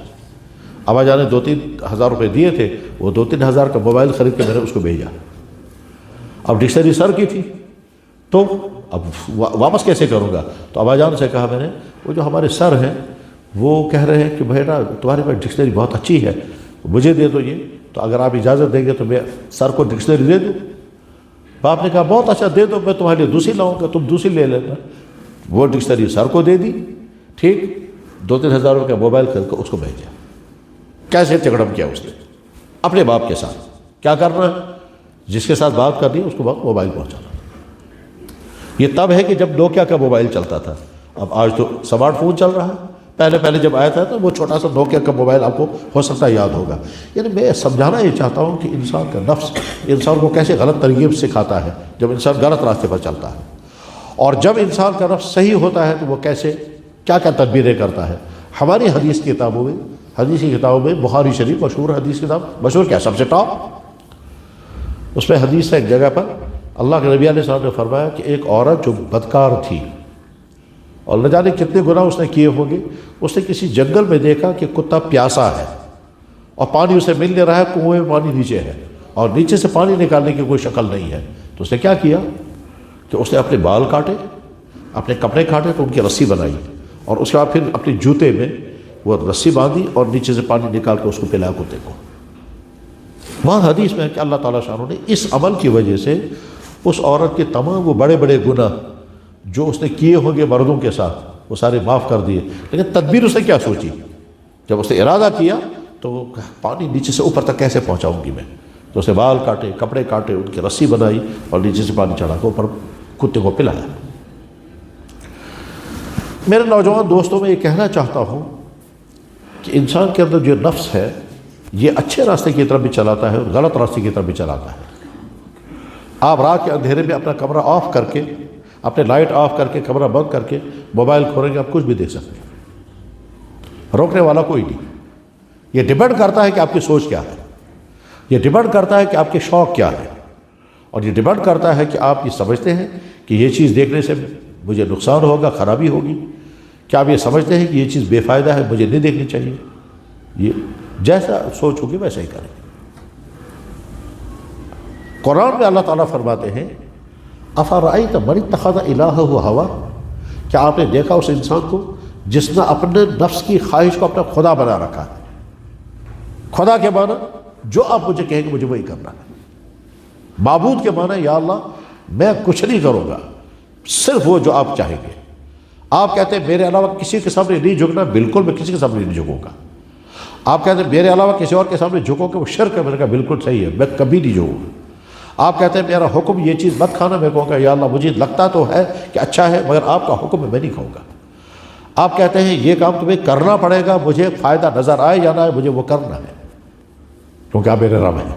ابا جان نے 2-3 ہزار روپے دیے تھے، وہ 2-3 ہزار کا موبائل خرید کے میں نے اس کو بھیجا. اب ڈکشنری سر کی تھی تو اب واپس کیسے کروں گا؟ تو ابا جان سے کہا میں نے وہ جو ہمارے سر ہیں وہ کہہ رہے ہیں کہ بیٹا تمہارے پاس ڈکشنری بہت اچھی ہے، مجھے دے دو یہ. تو اگر آپ اجازت دیں گے تو میں سر کو ڈکشنری دے دوں. باپ نے کہا بہت اچھا دے دو، میں تمہارے لیے دوسری لاؤں گا، تم دوسری لے لینا. وہ ڈکشنری سر کو دے دی. ٹھیک، 2-3 ہزار روپے کا موبائل خرید کر اس کو بھیجا. کیسے چگڑم کیا اس نے اپنے باپ کے ساتھ. کیا کرنا ہے؟ جس کے ساتھ بات کرنی ہے اس کو باپ موبائل پہنچانا. یہ تب ہے کہ جب نوکیا کا موبائل چلتا تھا. اب آج تو اسمارٹ فون چل رہا ہے. پہلے جب آیا تھا تو وہ چھوٹا سا نوکیا کا موبائل آپ کو ہو سکتا ہے یاد ہوگا. یعنی میں سمجھانا یہ چاہتا ہوں کہ انسان کا نفس انسان کو کیسے غلط طریقے سے سکھاتا ہے جب انسان غلط راستے پر چلتا ہے، اور جب انسان کا نفس صحیح ہوتا ہے تو وہ کیسے کیا کیا تدبیریں کرتا ہے. ہماری حدیث کی کتابوں میں بخاری شریف مشہور حدیث کتاب، مشہور کیا سب سے ٹاپ، اس میں حدیث ہے ایک جگہ پر اللہ کے نبی علیہ السلام نے فرمایا کہ ایک عورت جو بدکار تھی اور نہ جانے کتنے گناہ اس نے کیے ہوں گے، اس نے کسی جنگل میں دیکھا کہ کتا پیاسا ہے اور پانی اسے مل نہیں رہا ہے، کنویں میں پانی نیچے ہے اور نیچے سے پانی نکالنے کی کوئی شکل نہیں ہے. تو اس نے کیا کیا کہ اس نے اپنے بال کاٹے، اپنے کپڑے کاٹے تو ان کی رسی بنائی اور اس کے بعد پھر اپنے جوتے میں وہ رسی باندھی اور نیچے سے پانی نکال کے اس کو پلایا کتے کو. وہاں حدیث میں ہے کہ اللہ تعالیٰ شانہ نے اس عمل کی وجہ سے اس عورت کے تمام وہ بڑے بڑے گناہ جو اس نے کیے ہوں گے مردوں کے ساتھ وہ سارے معاف کر دیے. لیکن تدبیر اس نے کیا سوچی؟ جب اس نے ارادہ کیا تو پانی نیچے سے اوپر تک کیسے پہنچاؤں گی میں، تو اس نے بال کاٹے، کپڑے کاٹے، ان کی رسی بنائی اور نیچے سے پانی چڑھا کے اوپر کتے کو پلایا. میرے نوجوان دوستوں میں یہ کہنا چاہتا ہوں کہ انسان کے اندر جو نفس ہے یہ اچھے راستے کی طرف بھی چلاتا ہے اور غلط راستے کی طرف بھی چلاتا ہے. آپ رات کے اندھیرے میں اپنا کمرہ آف کر کے، اپنے لائٹ آف کر کے، کمرہ بند کر کے موبائل کھولیں گے، آپ کچھ بھی دیکھ سکتے ہیں، روکنے والا کوئی نہیں. یہ ڈیپینڈ کرتا ہے کہ آپ کی سوچ کیا ہے، یہ ڈیپینڈ کرتا ہے کہ آپ کے شوق کیا ہے، اور یہ ڈیپینڈ کرتا ہے کہ آپ یہ سمجھتے ہیں کہ یہ چیز دیکھنے سے مجھے نقصان ہوگا، خرابی ہوگی. کیا آپ یہ سمجھتے ہیں کہ یہ چیز بے فائدہ ہے، مجھے نہیں دیکھنی چاہیے؟ یہ جیسا سوچ ہوگی ویسا ہی کریں گے. قرآن میں اللہ تعالیٰ فرماتے ہیں افرأیت من اتخذ الہہ ہوا، کیا آپ نے دیکھا اس انسان کو جس نے اپنے نفس کی خواہش کو اپنا خدا بنا رکھا ہے. خدا کے معنی جو آپ مجھے کہیں گے مجھے وہی کرنا ہے. معبود کے معنی یا اللہ میں کچھ نہیں کروں گا، صرف وہ جو آپ چاہیں گے. آپ کہتے ہیں میرے علاوہ کسی کے سامنے نہیں جھکنا، بالکل میں کسی کے سامنے نہیں جھکوں گا. آپ کہتے ہیں میرے علاوہ کسی اور کے سامنے جھکو کہ وہ شرک ہے، میں نے کہا بالکل صحیح ہے، میں کبھی نہیں جھکوں گا. آپ کہتے ہیں میرا حکم یہ چیز مت کھانا، میں کہوں گا یا اللہ مجھے لگتا تو ہے کہ اچھا ہے مگر آپ کا حکم ہے، میں نہیں کھاؤں گا. آپ کہتے ہیں یہ کام تمہیں کرنا پڑے گا، مجھے فائدہ نظر آئے یا نہ آئے مجھے وہ کرنا ہے کیونکہ آپ میرے رب ہیں.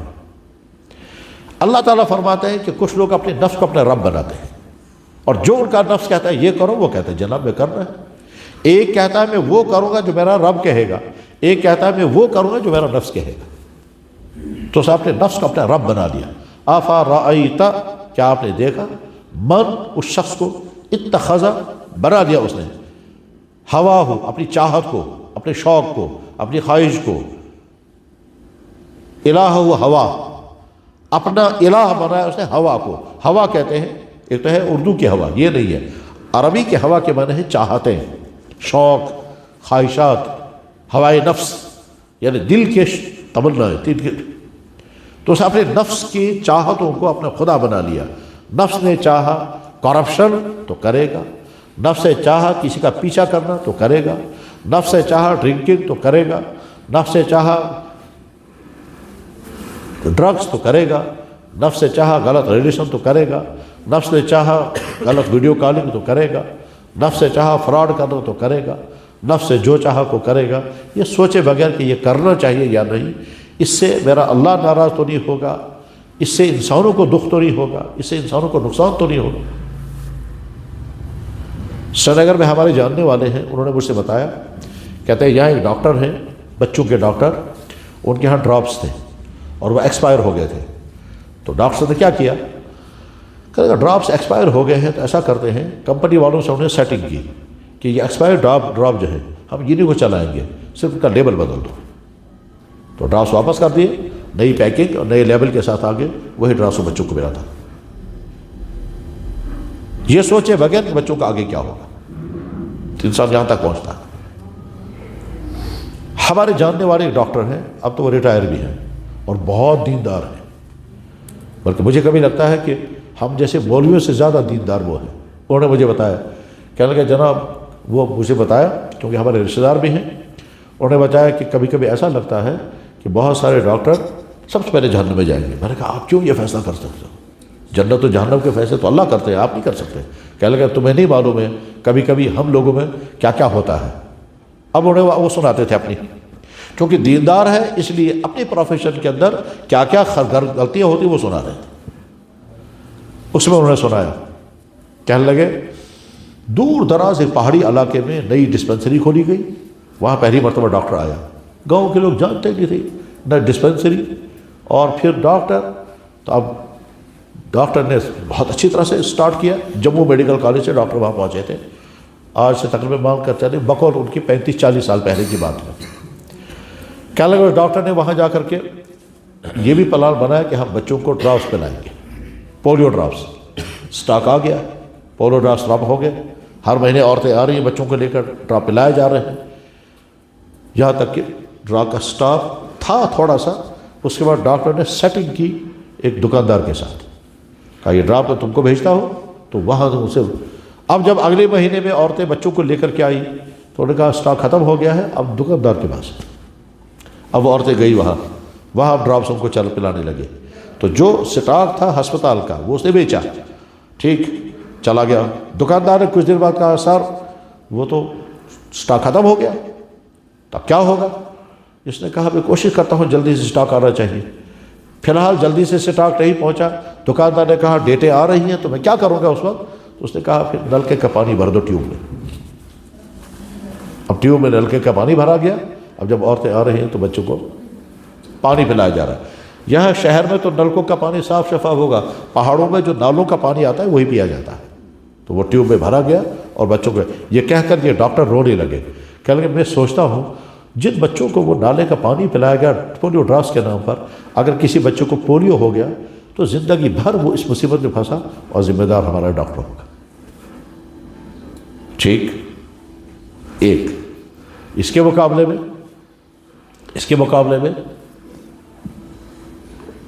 اللہ تعالیٰ فرماتے ہیں کہ کچھ لوگ اپنے نفس کو اپنا رب بناتے ہیں اور جو ان کا نفس کہتا ہے یہ کرو، وہ کہتے ہیں جناب میں کرنا ہے. ایک کہتا ہے میں وہ کروں گا جو میرا رب کہے گا، ایک کہتا ہے میں وہ کروں گا جو میرا نفس کہے گا. تو اس نے اپنے نفس کو اپنا رب بنا دیا. افرأیت، کیا آپ نے دیکھا، من اس شخص کو اتخذ بنا دیا اس نے، ہواہ اپنی چاہت کو، اپنے شوق کو، اپنی خواہش کو، الہ ہوا اپنا الہ بنایا اس نے ہوا کو. ہوا کہتے ہیں ایک تو ہے اردو کی ہوا، یہ نہیں ہے. عربی کے ہوا کے معنی ہے چاہتیں، شوق، خواہشات، ہوائے نفس، یعنی دل کے تمنا ہے. تو اس اپنے نفس کی چاہتوں کو اپنا خدا بنا لیا. نفس نے چاہا کرپشن تو کرے گا، نفس نے چاہا کسی کا پیچھا کرنا تو کرے گا، نفس نے چاہا ڈرنکنگ تو کرے گا، نفس نے چاہا ڈرگس تو کرے گا، نفس نے چاہا غلط ریلیشن تو کرے گا، نفس نے چاہا غلط ویڈیو کالنگ تو کرے گا، نفس نے چاہا فراڈ کرنا تو کرے گا، نفس سے جو چاہا کو کرے گا، یہ سوچے بغیر کہ یہ کرنا چاہیے یا نہیں، اس سے میرا اللہ ناراض تو نہیں ہوگا، اس سے انسانوں کو دکھ تو نہیں ہوگا، اس سے انسانوں کو نقصان تو نہیں ہوگا۔ سری نگر میں ہمارے جاننے والے ہیں، انہوں نے مجھ سے بتایا، کہتے ہیں یہاں ایک ڈاکٹر ہیں، بچوں کے ڈاکٹر، ان کے ہاں ڈراپس تھے اور وہ ایکسپائر ہو گئے تھے، تو ڈاکٹر نے کیا کیا، کہ اگر ڈراپس ایکسپائر ہو گئے ہیں تو ایسا کرتے ہیں، کمپنی والوں سے انہوں نے سیٹنگ کی کہ یہ ایکسپائر ڈراپ جو ہے ہم انہیں کو چلائیں گے، صرف ان کا لیبل بدل دو، تو ڈراپس واپس کر دیے، نئی پیکنگ اور نئے لیبل کے ساتھ آگے وہی ڈراپس بچوں کو ملا تھا۔ یہ سوچے بغیر کہ بچوں کا آگے کیا ہوگا، انسان یہاں تک پہنچتا ہے۔ ہمارے جاننے والے ایک ڈاکٹر ہیں، اب تو وہ ریٹائر بھی ہیں اور بہت دیندار ہیں، بلکہ مجھے کبھی لگتا ہے کہ ہم جیسے مولویوں سے زیادہ دیندار وہ ہیں۔ انہوں نے مجھے بتایا، کہنے لگے جناب، وہ مجھے بتایا کیونکہ ہمارے رشتہ دار بھی ہیں، انہوں نے بتایا کہ کبھی کبھی ایسا لگتا ہے کہ بہت سارے ڈاکٹر سب سے پہلے جہنم میں جائیں گے۔ میں نے کہا آپ کیوں یہ فیصلہ کر سکتے ہو؟ جنت و جہنم کے فیصلے تو اللہ کرتے ہیں، آپ نہیں کر سکتے۔ کہنے لگا تمہیں نہیں معلوم ہے کبھی کبھی ہم لوگوں میں کیا کیا ہوتا ہے۔ اب انہیں وہ سناتے تھے اپنی، کیونکہ دیندار ہے اس لیے اپنی پروفیشن کے اندر کیا کیا غلطیاں ہوتی وہ سنا رہے تھے۔ اس میں انہوں نے سنایا، کہنے لگے دور دراز ایک پہاڑی علاقے میں نئی ڈسپنسری کھولی گئی، وہاں پہلی مرتبہ ڈاکٹر آیا، گاؤں کے لوگ جانتے نہیں تھے نہ ڈسپنسری اور پھر ڈاکٹر۔ تو اب ڈاکٹر نے بہت اچھی طرح سے سٹارٹ کیا، جموں میڈیکل کالج سے ڈاکٹر وہاں پہنچے تھے، آج سے تقریباً مان کر چلے بقول ان کی 35-40 سال پہلے کی بات ہے۔ کیا لگا ڈاکٹر نے وہاں جا کر کے یہ بھی پلان بنایا کہ ہم بچوں کو ڈراپس پلائیں گے، پولیو ڈراپس۔ سٹاک آ گیا، پولیو ڈراپس ڈراپ ہو گئے، ہر مہینے عورتیں آ رہی ہیں بچوں کو لے کر ڈراپ پلائے جا رہے ہیں، یہاں تک کہ ڈراپ کا سٹاک تھا تھوڑا سا۔ اس کے بعد ڈاکٹر نے سیٹنگ کی ایک دکاندار کے ساتھ، کہا یہ ڈراپ میں تم کو بھیجتا ہو، تو وہاں سے اب جب اگلے مہینے میں عورتیں بچوں کو لے کر کے آئی تو انہوں نے کہا سٹاک ختم ہو گیا ہے، اب دکاندار کے پاس۔ اب وہ عورتیں گئی وہاں اب ڈراپس ان کو چل پلانے لگے، تو جو سٹاک تھا ہسپتال کا وہ اس نے بیچا، ٹھیک چلا گیا۔ دکاندار نے کچھ دن بعد کہا سر وہ تو سٹاک ختم ہو گیا، تب کیا ہوگا؟ اس نے کہا میں کوشش کرتا ہوں جلدی سے سٹاک آنا چاہیے۔ فی الحال جلدی سے سٹاک نہیں پہنچا، دکاندار نے کہا ڈیٹیں آ رہی ہیں تو میں کیا کروں گا اس وقت؟ تو اس نے کہا پھر نلکے کا پانی بھر دو ٹیوب میں۔ اب ٹیوب میں نلکے کا پانی بھرا گیا، اب جب عورتیں آ رہی ہیں تو بچوں کو پانی پلایا جا رہا ہے۔ یہاں شہر میں تو نلکوں کا پانی صاف شفاف ہوگا، پہاڑوں میں جو نالوں کا پانی آتا ہے وہی پیا جاتا ہے، تو وہ ٹیوب میں بھرا گیا اور بچوں کو یہ کہہ کر یہ ڈاکٹر رونے لگے، کہنے لگے میں سوچتا ہوں جن بچوں کو وہ نالے کا پانی پلایا گیا پولیو ڈراپس کے نام پر، اگر کسی بچوں کو پولیو ہو گیا تو زندگی بھر وہ اس مصیبت میں پھنسا اور ذمہ دار ہمارا ڈاکٹر ہوگا۔ ٹھیک، ایک اس کے مقابلے میں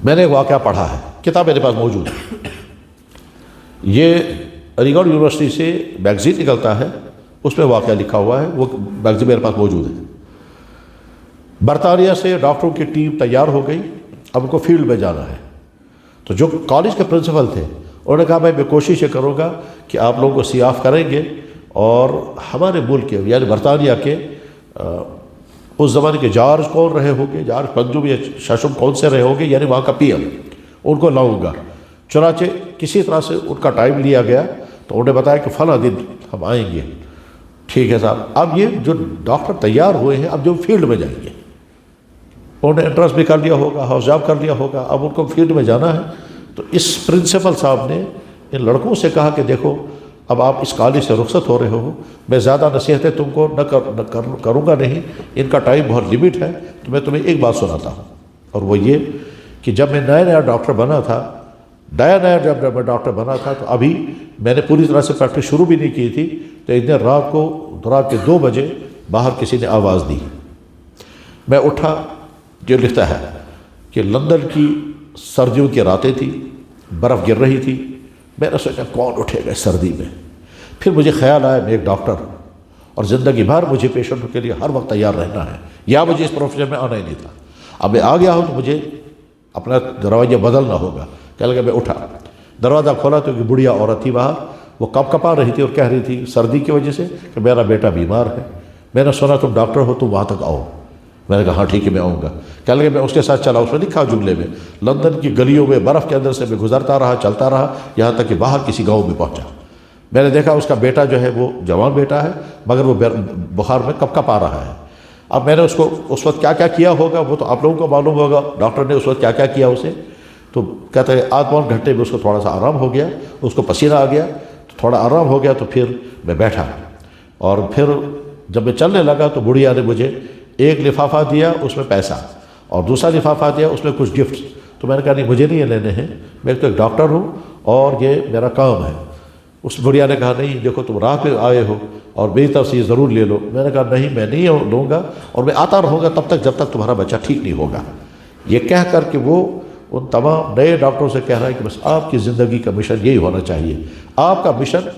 میں نے ایک واقعہ پڑھا ہے، کتاب میرے پاس موجود ہے، یہ علی گڑھ یونیورسٹی سے میگزین نکلتا ہے، اس میں واقعہ لکھا ہوا ہے، وہ میگزین میرے پاس موجود ہے۔ برطانیہ سے ڈاکٹروں کی ٹیم تیار ہو گئی، اب ان کو فیلڈ میں جانا ہے، تو جو کالج کے پرنسپل تھے انہوں نے کہا میں کوشش یہ کروں گا کہ آپ لوگوں کو سیاف کریں گے اور ہمارے ملک کے یعنی برطانیہ کے اس زمانے کے جارج کون رہے ہوں گے، جارج پنجم یا ششم کون سے رہے ہوں گے، یعنی وہاں کا پی ایم، ان کو لاؤں گا۔ چنانچہ کسی طرح سے ان کا ٹائم لیا گیا، تو انہوں نے بتایا کہ فلاں دن ہم آئیں گے۔ ٹھیک ہے صاحب، اب یہ جو ڈاکٹر تیار ہوئے ہیں اب جو فیلڈ میں جائیں گے، انہوں نے انٹرنس بھی کر لیا ہوگا، ہاؤس جاب کر لیا ہوگا، اب ان کو فیلڈ میں جانا ہے۔ تو اس پرنسپل صاحب نے ان لڑکوں سے کہا کہ دیکھو اب آپ اس کالج سے رخصت ہو رہے ہو، میں زیادہ نصیحتیں تم کو نہ کروں گا نہیں، ان کا ٹائم بہت لمٹ ہے، تو میں تمہیں ایک بات سناتا ہوں، اور وہ یہ کہ جب میں نیا ڈاکٹر بنا تھا، جب میں ڈاکٹر بنا تھا تو ابھی میں نے پوری طرح سے پریکٹس شروع بھی نہیں کی تھی، تو ایک دن رات کے 2 بجے باہر کسی نے آواز دی، میں اٹھا، جو لکھتا ہے کہ لندن کی سردیوں کی راتیں تھی، برف گر رہی تھی، میں نے سوچا کون اٹھے گا سردی میں، پھر مجھے خیال آیا میں ایک ڈاکٹر اور زندگی بھر مجھے پیشنٹوں کے لیے ہر وقت تیار رہنا ہے، یا مجھے اس پروفیشن میں آنا ہی نہیں تھا، اب میں آ گیا ہوں تو مجھے اپنا رویہ بدلنا ہوگا۔ کہنے لگا میں اٹھا، دروازہ کھولا تو ایک بڑھیا عورت تھی باہر، وہ کپ کپا رہی تھی اور کہہ رہی تھی سردی کی وجہ سے کہ میرا بیٹا بیمار ہے، میں نے سنا تم ڈاکٹر ہو، تم وہاں تک آؤ۔ میں نے کہا ہاں ٹھیک ہے میں آؤں گا۔ کہنے لگے میں اس کے ساتھ چلا، اس میں لکھا جملے میں، لندن کی گلیوں میں برف کے اندر سے میں گزرتا رہا، چلتا رہا، یہاں تک کہ باہر کسی گاؤں میں پہنچا۔ میں نے دیکھا اس کا بیٹا جو ہے وہ جوان بیٹا ہے، مگر وہ بخار میں کپ کپ آ رہا ہے۔ اب میں نے اس کو اس وقت کیا کیا کیا ہوگا وہ تو آپ لوگوں کو معلوم ہوگا، ڈاکٹر نے اس وقت کیا کیا کیا اسے۔ تو کہتا ہے آدھ پون گھنٹے میں اس کو تھوڑا سا آرام ہو گیا، اس کو پسینہ آ گیا، تو تھوڑا آرام ہو گیا، تو پھر میں بیٹھا، اور پھر جب میں چلنے لگا تو بڑھیا نے مجھے ایک لفافہ دیا، اس میں پیسہ، اور دوسرا لفافہ دیا، اس میں کچھ گفٹ۔ تو میں نے کہا نہیں مجھے نہیں یہ لینے ہیں، میں تو ایک ڈاکٹر ہوں اور یہ میرا کام ہے۔ اس بڑھیا نے کہا نہیں دیکھو تم راہ پہ آئے ہو اور میری طرف سے یہ ضرور لے لو۔ میں نے کہا نہیں میں نہیں لوں گا، اور میں آتا رہوں گا تب تک جب تک تمہارا بچہ ٹھیک نہیں ہوگا۔ یہ کہہ کر کہ وہ ان تمام نئے ڈاکٹروں سے کہہ رہا ہے کہ بس آپ کی زندگی کا مشن یہی ہونا چاہیے، آپ کا مشن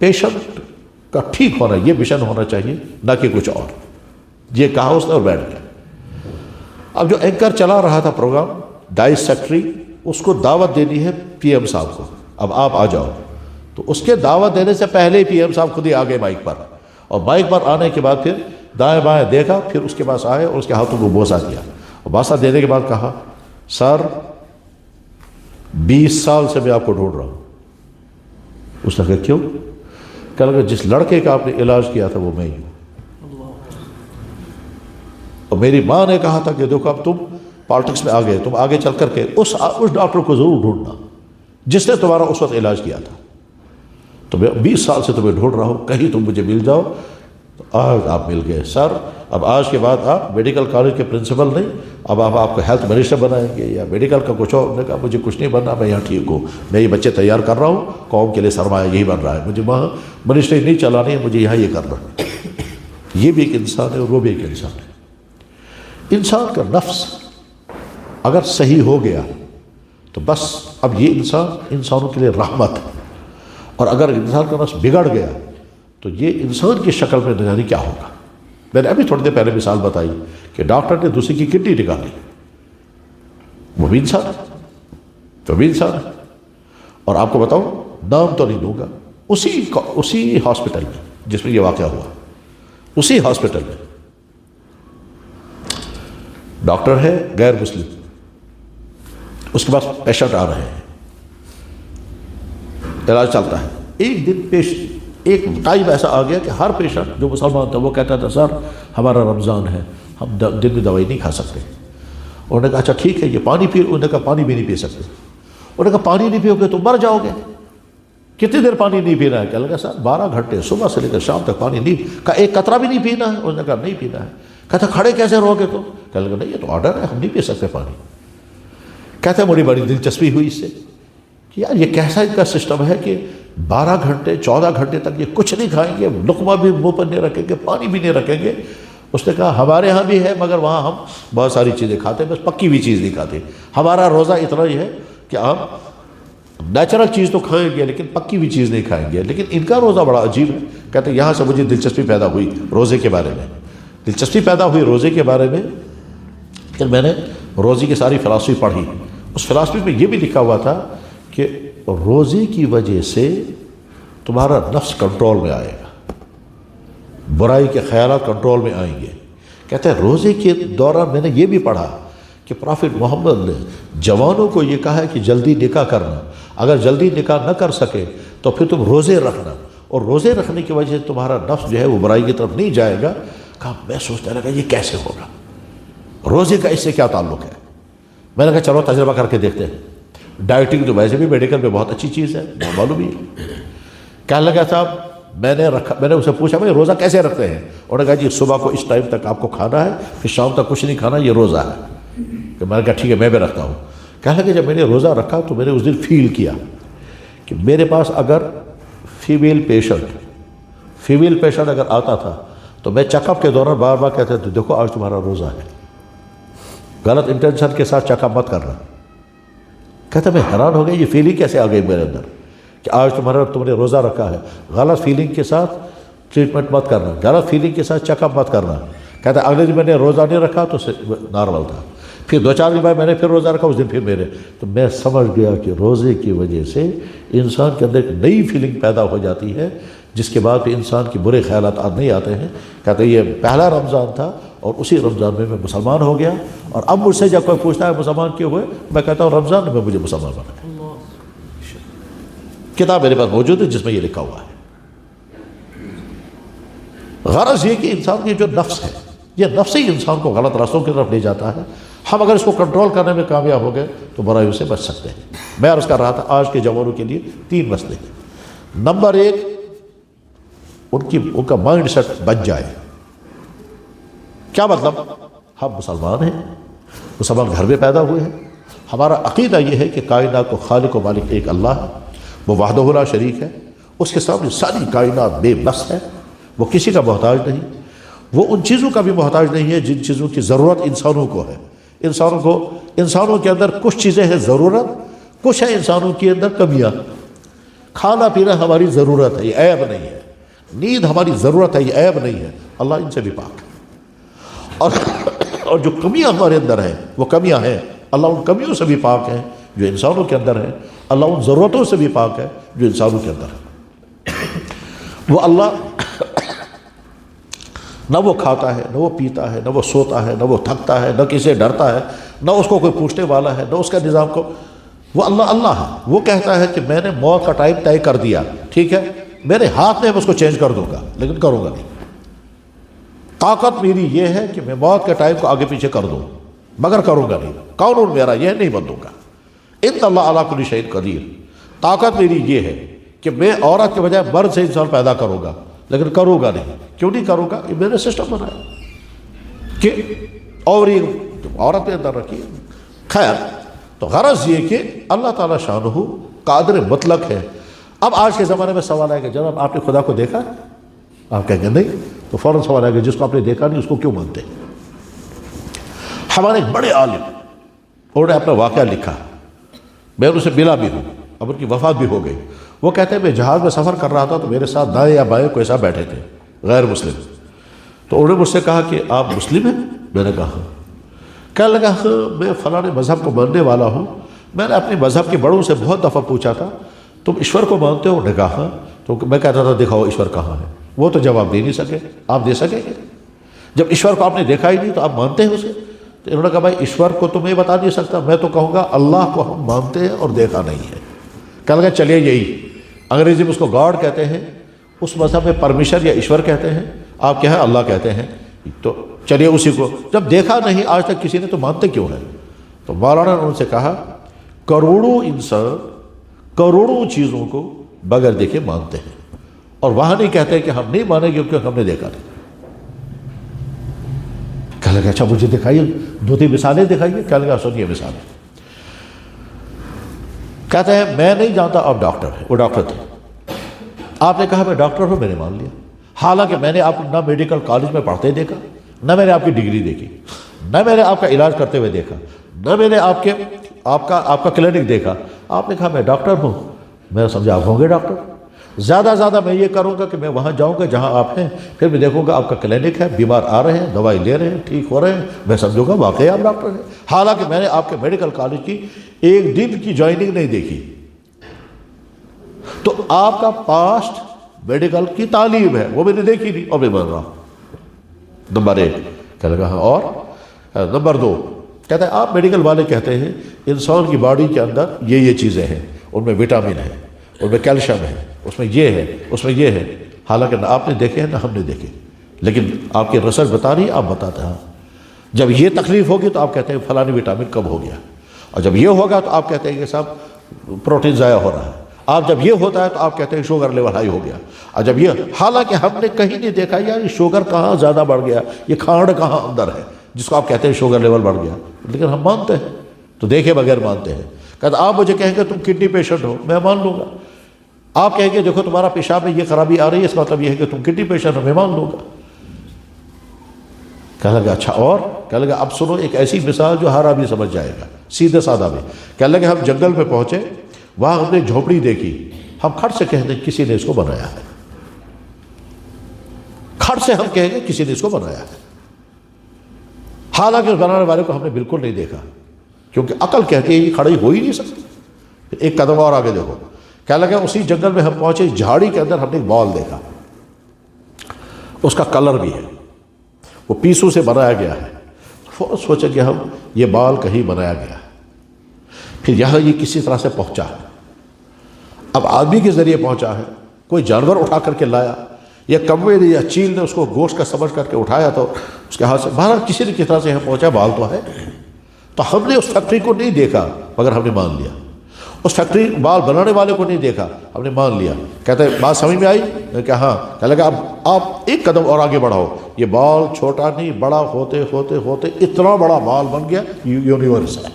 پیشنٹ کا ٹھیک ہونا، یہ مشن ہونا چاہیے، نہ کہ کچھ اور۔ یہ کہا اس نے اور بیٹھ گیا۔ اب جو اینکر چلا رہا تھا پروگرام، ڈائس سیکٹری، اس کو دعوت دینی ہے پی ایم صاحب کو، اب آپ آ جاؤ۔ تو اس کے دعوت دینے سے پہلے ہی پی ایم صاحب خود ہی آ گئے مائک پر، اور مائک پر آنے کے بعد پھر دائیں بائیں دیکھا، پھر اس کے پاس آئے اور اس کے ہاتھوں کو بوسہ دیا، اور بوسہ دینے کے بعد کہا سر 20 سال سے میں آپ کو ڈھونڈ رہا ہوں۔ اس نے کہا کیوں؟ کہنے لگا جس لڑکے کا آپ نے علاج کیا تھا وہ میں ہی ہوں، اور میری ماں نے کہا تھا کہ دیکھو اب تم پالیٹکس میں آ گئے، تم آگے چل کر کے اس ڈاکٹر کو ضرور ڈھونڈنا جس نے تمہارا اس وقت علاج کیا تھا۔ تو میں 20 سال سے تمہیں ڈھونڈ رہا ہوں، کہیں تم مجھے مل جاؤ۔ تو آج آپ مل گئے سر، اب آج کے بعد آپ میڈیکل کالج کے پرنسپل نہیں، اب آپ کو ہیلتھ منسٹر بنائیں گے یا میڈیکل کا کچھ اور۔ نے کہا مجھے کچھ نہیں بننا، میں یہاں ٹھیک ہوں، میں یہ بچے تیار کر رہا ہوں، قوم کے لیے سرمایہ یہی بن رہا ہے، مجھے وہاں منسٹری نہیں چلانی ہے، مجھے یہاں یہ کرنا ہے۔ یہ بھی ایک انسان ہے اور وہ بھی ایک انسان ہے۔ انسان کا نفس اگر صحیح ہو گیا تو بس اب یہ انسان انسانوں کے لیے رحمت ہے، اور اگر انسان کا نفس بگڑ گیا تو یہ انسان کی شکل میں نہ جانے کیا ہوگا۔ میں نے ابھی تھوڑی دیر پہلے مثال بتائی کہ ڈاکٹر نے دوسری کی کڈنی نکالی، وہ بھی انسان ہے، وہ بھی انسان ہے۔ اور آپ کو بتاؤں، نام تو نہیں دوں گا، اسی ہاسپٹل میں جس میں یہ واقعہ ہوا، اسی ہاسپٹل میں ڈاکٹر ہے غیر مسلم، اس کے پاس پیشنٹ آ رہے ہیں، علاج چلتا ہے۔ ایک دن ایک ٹائم ایسا آ گیا کہ ہر پیشنٹ جو مسلمان تھا وہ کہتا تھا سر ہمارا رمضان ہے، ہم دن میں دوائی نہیں کھا سکتے۔ انہوں نے کہا اچھا ٹھیک ہے یہ پانی پی، انہوں نے کہا پانی بھی نہیں پی سکتے۔ انہوں نے کہا پانی نہیں پیو گے تو مر جاؤ گے۔ کتنی دیر پانی نہیں پینا ہے؟ کہنے لگا سر 12 گھنٹے صبح سے لے کر شام تک پانی نہیں، کہا ایک قطرہ بھی نہیں پینا ہے؟ انہوں نے کہا نہیں پینا ہے۔ کہتا کھڑے کیسے رہو گے تو؟ کہنے لگا نہیں یہ تو آرڈر ہے، ہم نہیں پی سکتے پانی۔ کہتے ہیں بڑی دلچسپی ہوئی اس سے کہ یار یہ کیسا ان کا سسٹم ہے کہ 12 گھنٹے 14 گھنٹے تک یہ کچھ نہیں کھائیں گے، لقمہ بھی منہ پر نہیں رکھیں گے، پانی بھی نہیں رکھیں گے۔ اس نے کہا ہمارے ہاں بھی ہے مگر وہاں ہم بہت ساری چیزیں کھاتے ہیں، بس پکی ہوئی چیز نہیں کھاتے۔ ہمارا روزہ اتنا ہی ہے کہ آپ نیچرل چیز تو کھائیں گے لیکن پکی ہوئی چیز نہیں کھائیں گے۔ لیکن ان کا روزہ بڑا عجیب ہے۔ کہتے ہیں یہاں سے مجھے دلچسپی پیدا ہوئی روزے کے بارے میں، دلچسپی پیدا ہوئی روزے کے بارے میں کہ میں نے روزے کی ساری فلاسفی پڑھی۔ اس فلاسفی میں یہ بھی لکھا ہوا تھا کہ روزے کی وجہ سے تمہارا نفس کنٹرول میں آئے گا، برائی کے خیالات کنٹرول میں آئیں گے۔ کہتے ہیں روزے کے دوران میں نے یہ بھی پڑھا کہ پرافٹ محمد نے جوانوں کو یہ کہا ہے کہ جلدی نکاح کرنا، اگر جلدی نکاح نہ کر سکے تو پھر تم روزے رکھنا، اور روزے رکھنے کی وجہ سے تمہارا نفس جو ہے وہ برائی کی طرف نہیں جائے گا۔ کہا میں سوچنے لگا یہ کیسے ہوگا، روزے کا اس سے کیا تعلق ہے؟ میں نے کہا چلو تجربہ کر کے دیکھتے ہیں۔ ڈائٹنگ تو ویسے بھی میڈیکل میں بہت اچھی چیز ہے، معلوم ہی ہے۔ کہنے لگا صاحب میں نے اسے پوچھا بھائی روزہ کیسے رکھتے ہیں؟ انہوں نے کہا جی صبح کو اس ٹائم تک آپ کو کھانا ہے، پھر شام تک کچھ نہیں کھانا، یہ روزہ ہے۔ کہ میں نے کہا ٹھیک ہے میں بھی رکھتا ہوں۔ کہنے لگا جب میں نے روزہ رکھا تو میں نے اس دن فیل کیا کہ میرے پاس اگر فیمیل پیشنٹ اگر آتا تھا تو میں چیک اپ کے دوران بار بار کہتے تھے دیکھو آج تمہارا روزہ ہے، غلط انٹینشن کے ساتھ چیک اپ مت کرنا۔ کہتا میں حیران ہو گیا یہ فیلنگ کیسے آ گئی میرے اندر کہ آج تم نے روزہ رکھا ہے، غلط فیلنگ کے ساتھ ٹریٹمنٹ مت کرنا، غلط فیلنگ کے ساتھ چیک اپ مت کرنا۔ کہتا اگلے دن میں نے روزہ نہیں رکھا تو نارمل تھا، پھر 2-4 دن بعد میں نے پھر روزہ رکھا، اس دن پھر میرے، تو میں سمجھ گیا کہ روزے کی وجہ سے انسان کے اندر ایک نئی فیلنگ پیدا ہو جاتی ہے، جس کے بعد پھر انسان کے برے خیالات نہیں آتے ہیں۔ کہتے ہیں یہ پہلا رمضان تھا اور اسی رمضان میں مسلمان ہو گیا، اور اب مجھ سے جب کوئی پوچھتا ہے مسلمان کیوں ہوئے، میں کہتا ہوں رمضان میں مجھے مسلمان بنا۔ کتاب میرے پاس موجود ہے جس میں یہ لکھا ہوا ہے۔ غرض یہ کہ انسان کی جو نفس ہے، یہ نفس ہی انسان کو غلط راستوں کی طرف لے جاتا ہے۔ ہم اگر اس کو کنٹرول کرنے میں کامیاب ہو گئے تو برائیوں سے بچ سکتے ہیں۔ میں عرض کر رہا تھا آج کے جوانوں کے لیے 3 مسئلے۔ نمبر 1، ان کا مائنڈ سیٹ بچ جائے۔ کیا مطلب؟ ہم مسلمان ہیں، مسلمان گھر میں پیدا ہوئے ہیں، ہمارا عقیدہ یہ ہے کہ کائنات کو خالق و مالک ایک اللہ ہے، وہ وحدہ لا شریک ہے، اس کے سامنے ساری کائنات بے بس ہے، وہ کسی کا محتاج نہیں، وہ ان چیزوں کا بھی محتاج نہیں ہے جن چیزوں کی ضرورت انسانوں کو ہے۔ انسانوں کے اندر کچھ چیزیں ہیں ضرورت، کچھ ہے انسانوں کے اندر کمیاں۔ کھانا پینا ہماری ضرورت ہے، یہ عیب نہیں ہے۔ نیند ہماری ضرورت ہے، یہ عیب نہیں ہے۔ اللہ ان سے بھی پاک ہے۔ اور جو کمیاں ہمارے اندر ہیں وہ کمیاں ہیں، اللہ ان کمیوں سے بھی پاک ہے جو انسانوں کے اندر ہیں۔ اللہ ان ضرورتوں سے بھی پاک ہے جو انسانوں کے اندر ہے۔ وہ اللہ نہ وہ کھاتا ہے، نہ وہ پیتا ہے، نہ وہ سوتا ہے، نہ وہ تھکتا ہے، نہ کسی ڈرتا ہے، نہ اس کو کوئی پوچھنے والا ہے، نہ اس کا نظام کو۔ وہ اللہ ہے۔ وہ کہتا ہے کہ میں نے موت کا ٹائم طے کر دیا، ٹھیک ہے، میرے ہاتھ میں اس کو چینج کر دوں گا، لیکن کروں گا نہیں۔ طاقت میری یہ ہے کہ میں موت کے ٹائم کو آگے پیچھے کر دوں، مگر کروں گا نہیں۔ قانون میرا یہ نہیں بدلوں گا۔ ان اللہ علی کل شیء قدیر۔ طاقت میری یہ ہے کہ میں عورت کے بجائے مرد سے انسان پیدا کروں گا، لیکن کروں گا نہیں۔ کیوں نہیں کروں گا؟ یہ میں نے سسٹم بنایا کہ اور یہ عورت کے اندر رکھی۔ خیر، تو غرض یہ کہ اللہ تعالیٰ شانہ قادر مطلق ہے۔ اب آج کے زمانے میں سوال ہے کہ جناب آپ نے خدا کو دیکھا؟ آپ کہیں گے نہیں، تو فوراً سوال ہے کہ جس کو آپ نے دیکھا نہیں اس کو کیوں مانتے؟ ہمارے ایک بڑے عالم، انہوں نے اپنا واقعہ لکھا، میں ان سے ملا بھی ہوں، اب ان کی وفات بھی ہو گئی۔ وہ کہتے ہیں میں جہاز میں سفر کر رہا تھا تو میرے ساتھ دائیں یا بائیں کوئی صاحب بیٹھے تھے غیر مسلم، تو انہوں نے مجھ سے کہا کہ آپ مسلم ہیں؟ میں نے کہا ہاں۔ کہنے لگا میں فلاں مذہب کو ماننے والا ہوں۔ میں نے اپنے مذہب کے بڑوں سے بہت دفعہ پوچھا تھا تم ایشور کو مانتے ہو؟ نے کہا ہاں۔ تو میں کہتا تھا دکھاؤ ایشور کہاں ہے؟ وہ تو جواب دے نہیں سکے۔ آپ دے سکیں گے؟ جب ایشور کو آپ نے دیکھا ہی نہیں تو آپ مانتے ہیں اسے؟ تو انہوں نے کہا بھائی ایشور کو تو میں بتا نہیں سکتا، میں تو کہوں گا اللہ کو ہم مانتے ہیں اور دیکھا نہیں ہے۔ کہنے لگا چلیے یہی، انگریزی میں اس کو گاڈ کہتے ہیں، اس مذہب میں پرمیشن یا ایشور کہتے ہیں، آپ کیا ہے اللہ کہتے ہیں، تو چلیے اسی کو۔ جب دیکھا نہیں آج تک کسی نے تو مانتے کیوں ہیں؟ تو مولانا نے ان سے کہا کروڑوں انسان کروڑوں چیزوں کو بغیر دیکھے مانتے ہیں، اور وہاں نہیں کہتے کہ ہم نہیں مانیں گے کیونکہ ہم نے دیکھا نہیں۔ کہنے لگا اچھا مجھے دکھائیے 2-3 مثالیں دکھائیے۔ کہنے لگا سنیے مثالیں۔ کہتے ہیں میں نہیں جانتا آپ ڈاکٹر ہیں، وہ ڈاکٹر تھے، آپ نے کہا میں ڈاکٹر ہوں، میں نے مان لیا، حالانکہ میں نے آپ کو نہ میڈیکل کالج میں پڑھتے دیکھا، نہ میں نے آپ کی ڈگری دیکھی، نہ میں نے آپ کا علاج کرتے ہوئے دیکھا، نہ میں نے آپ کا کلینک دیکھا۔ آپ نے کہا میں ڈاکٹر ہوں، میں سمجھا آپ ہوں گے ڈاکٹر۔ زیادہ میں یہ کروں گا کہ میں وہاں جاؤں گا جہاں آپ ہیں، پھر میں دیکھوں گا آپ کا کلینک ہے، بیمار آ رہے ہیں، دوائی لے رہے ہیں، ٹھیک ہو رہے ہیں، میں سمجھوں گا واقعی آپ ڈاکٹر ہیں، حالانکہ میں نے آپ کے میڈیکل کالج کی 1 دن کی جوائننگ نہیں دیکھی۔ تو آپ کا پاسٹ میڈیکل کی تعلیم ہے وہ میں نے دیکھی نہیں اور میں مان رہا ہوں۔ نمبر 1 کہنے لگا ہاں، اور نمبر 2 کہتا ہے آپ میڈیکل والے کہتے ہیں انسان کی باڈی کے اندر یہ چیزیں ہیں، ان میں وٹامن ہے، ان میں کیلشیم ہے، اس میں یہ ہے، اس میں یہ ہے، حالانکہ نہ آپ نے دیکھے ہیں نہ ہم نے دیکھے، لیکن آپ کی ریسرچ بتا رہی ہے، آپ بتاتے ہیں۔ جب یہ تکلیف ہوگی تو آپ کہتے ہیں فلانی وٹامن کم ہو گیا، اور جب یہ ہوگا تو آپ کہتے ہیں کہ صاحب پروٹین ضائع ہو رہا ہے، آپ جب یہ ہوتا ہے تو آپ کہتے ہیں شوگر لیول ہائی ہو گیا، اور جب یہ، حالانکہ ہم نے کہیں نہیں دیکھا یار یہ شوگر کہاں زیادہ بڑھ گیا، یہ کھانڈ کہاں اندر ہے جس کو آپ کہتے ہیں شوگر لیول بڑھ گیا، لیکن ہم مانتے ہیں، تو دیکھے بغیر مانتے ہیں۔ کہتے آپ مجھے کہیں گے تم کڈنی پیشنٹ ہو، میں مان لوں گا۔ آپ کہیں گے دیکھو تمہارا پیشاب میں یہ خرابی آ رہی ہے، اس کا مطلب یہ ہے کہ تم کڈنی پیشنٹ ہو، میں مان لوں گا۔ کہنے لگا اچھا اور؟ کہنے لگا اب سنو ایک ایسی مثال جو ہر آدمی سمجھ جائے گا، سیدھے سادہ میں۔ کہنے لگا ہم جنگل میں پہنچے، وہاں ہم نے جھوپڑی دیکھی، ہم کھٹ سے کہتے ہیں کسی نے اس کو بنایا ہے، کھٹ سے ہم کہیں گے کسی نے اس کو بنایا ہے، حالانکہ اس بنانے والے کو ہم نے بالکل نہیں دیکھا، کیونکہ عقل کہتی ہے یہ کھڑی ہو ہی نہیں سکتی۔ ایک قدم اور آگے دیکھو، کیا لگا اسی جنگل میں ہم پہنچے، جھاڑی کے اندر ہم نے ایک بال دیکھا، اس کا کلر بھی ہے، وہ پیسوں سے بنایا گیا ہے۔ فوراً سوچا کہ ہم یہ بال کہیں بنایا گیا ہے، پھر یہاں یہ کسی طرح سے پہنچا ہے۔ اب آدمی کے ذریعے پہنچا ہے، کوئی جانور اٹھا کر کے لایا، یا کوے نے یا چیل نے اس کو گوشت کا سمجھ کر کے اٹھایا تو اس کے ہاتھ سے، بہرحال کسی نے کس طرح سے یہاں پہنچا، بال تو ہے۔ تو ہم نے اس فیکٹری کو نہیں دیکھا مگر ہم نے مان لیا، اس فیکٹری بال بنانے والے کو نہیں دیکھا، ہم نے مان لیا۔ کہتے ہیں بات سمجھ میں آئی؟ میں کہا ہاں۔ کہنے لگا اب آپ ایک قدم اور آگے بڑھاؤ، یہ بال چھوٹا نہیں، بڑا ہوتے ہوتے ہوتے اتنا بڑا بال بن گیا، یونیورس ہے،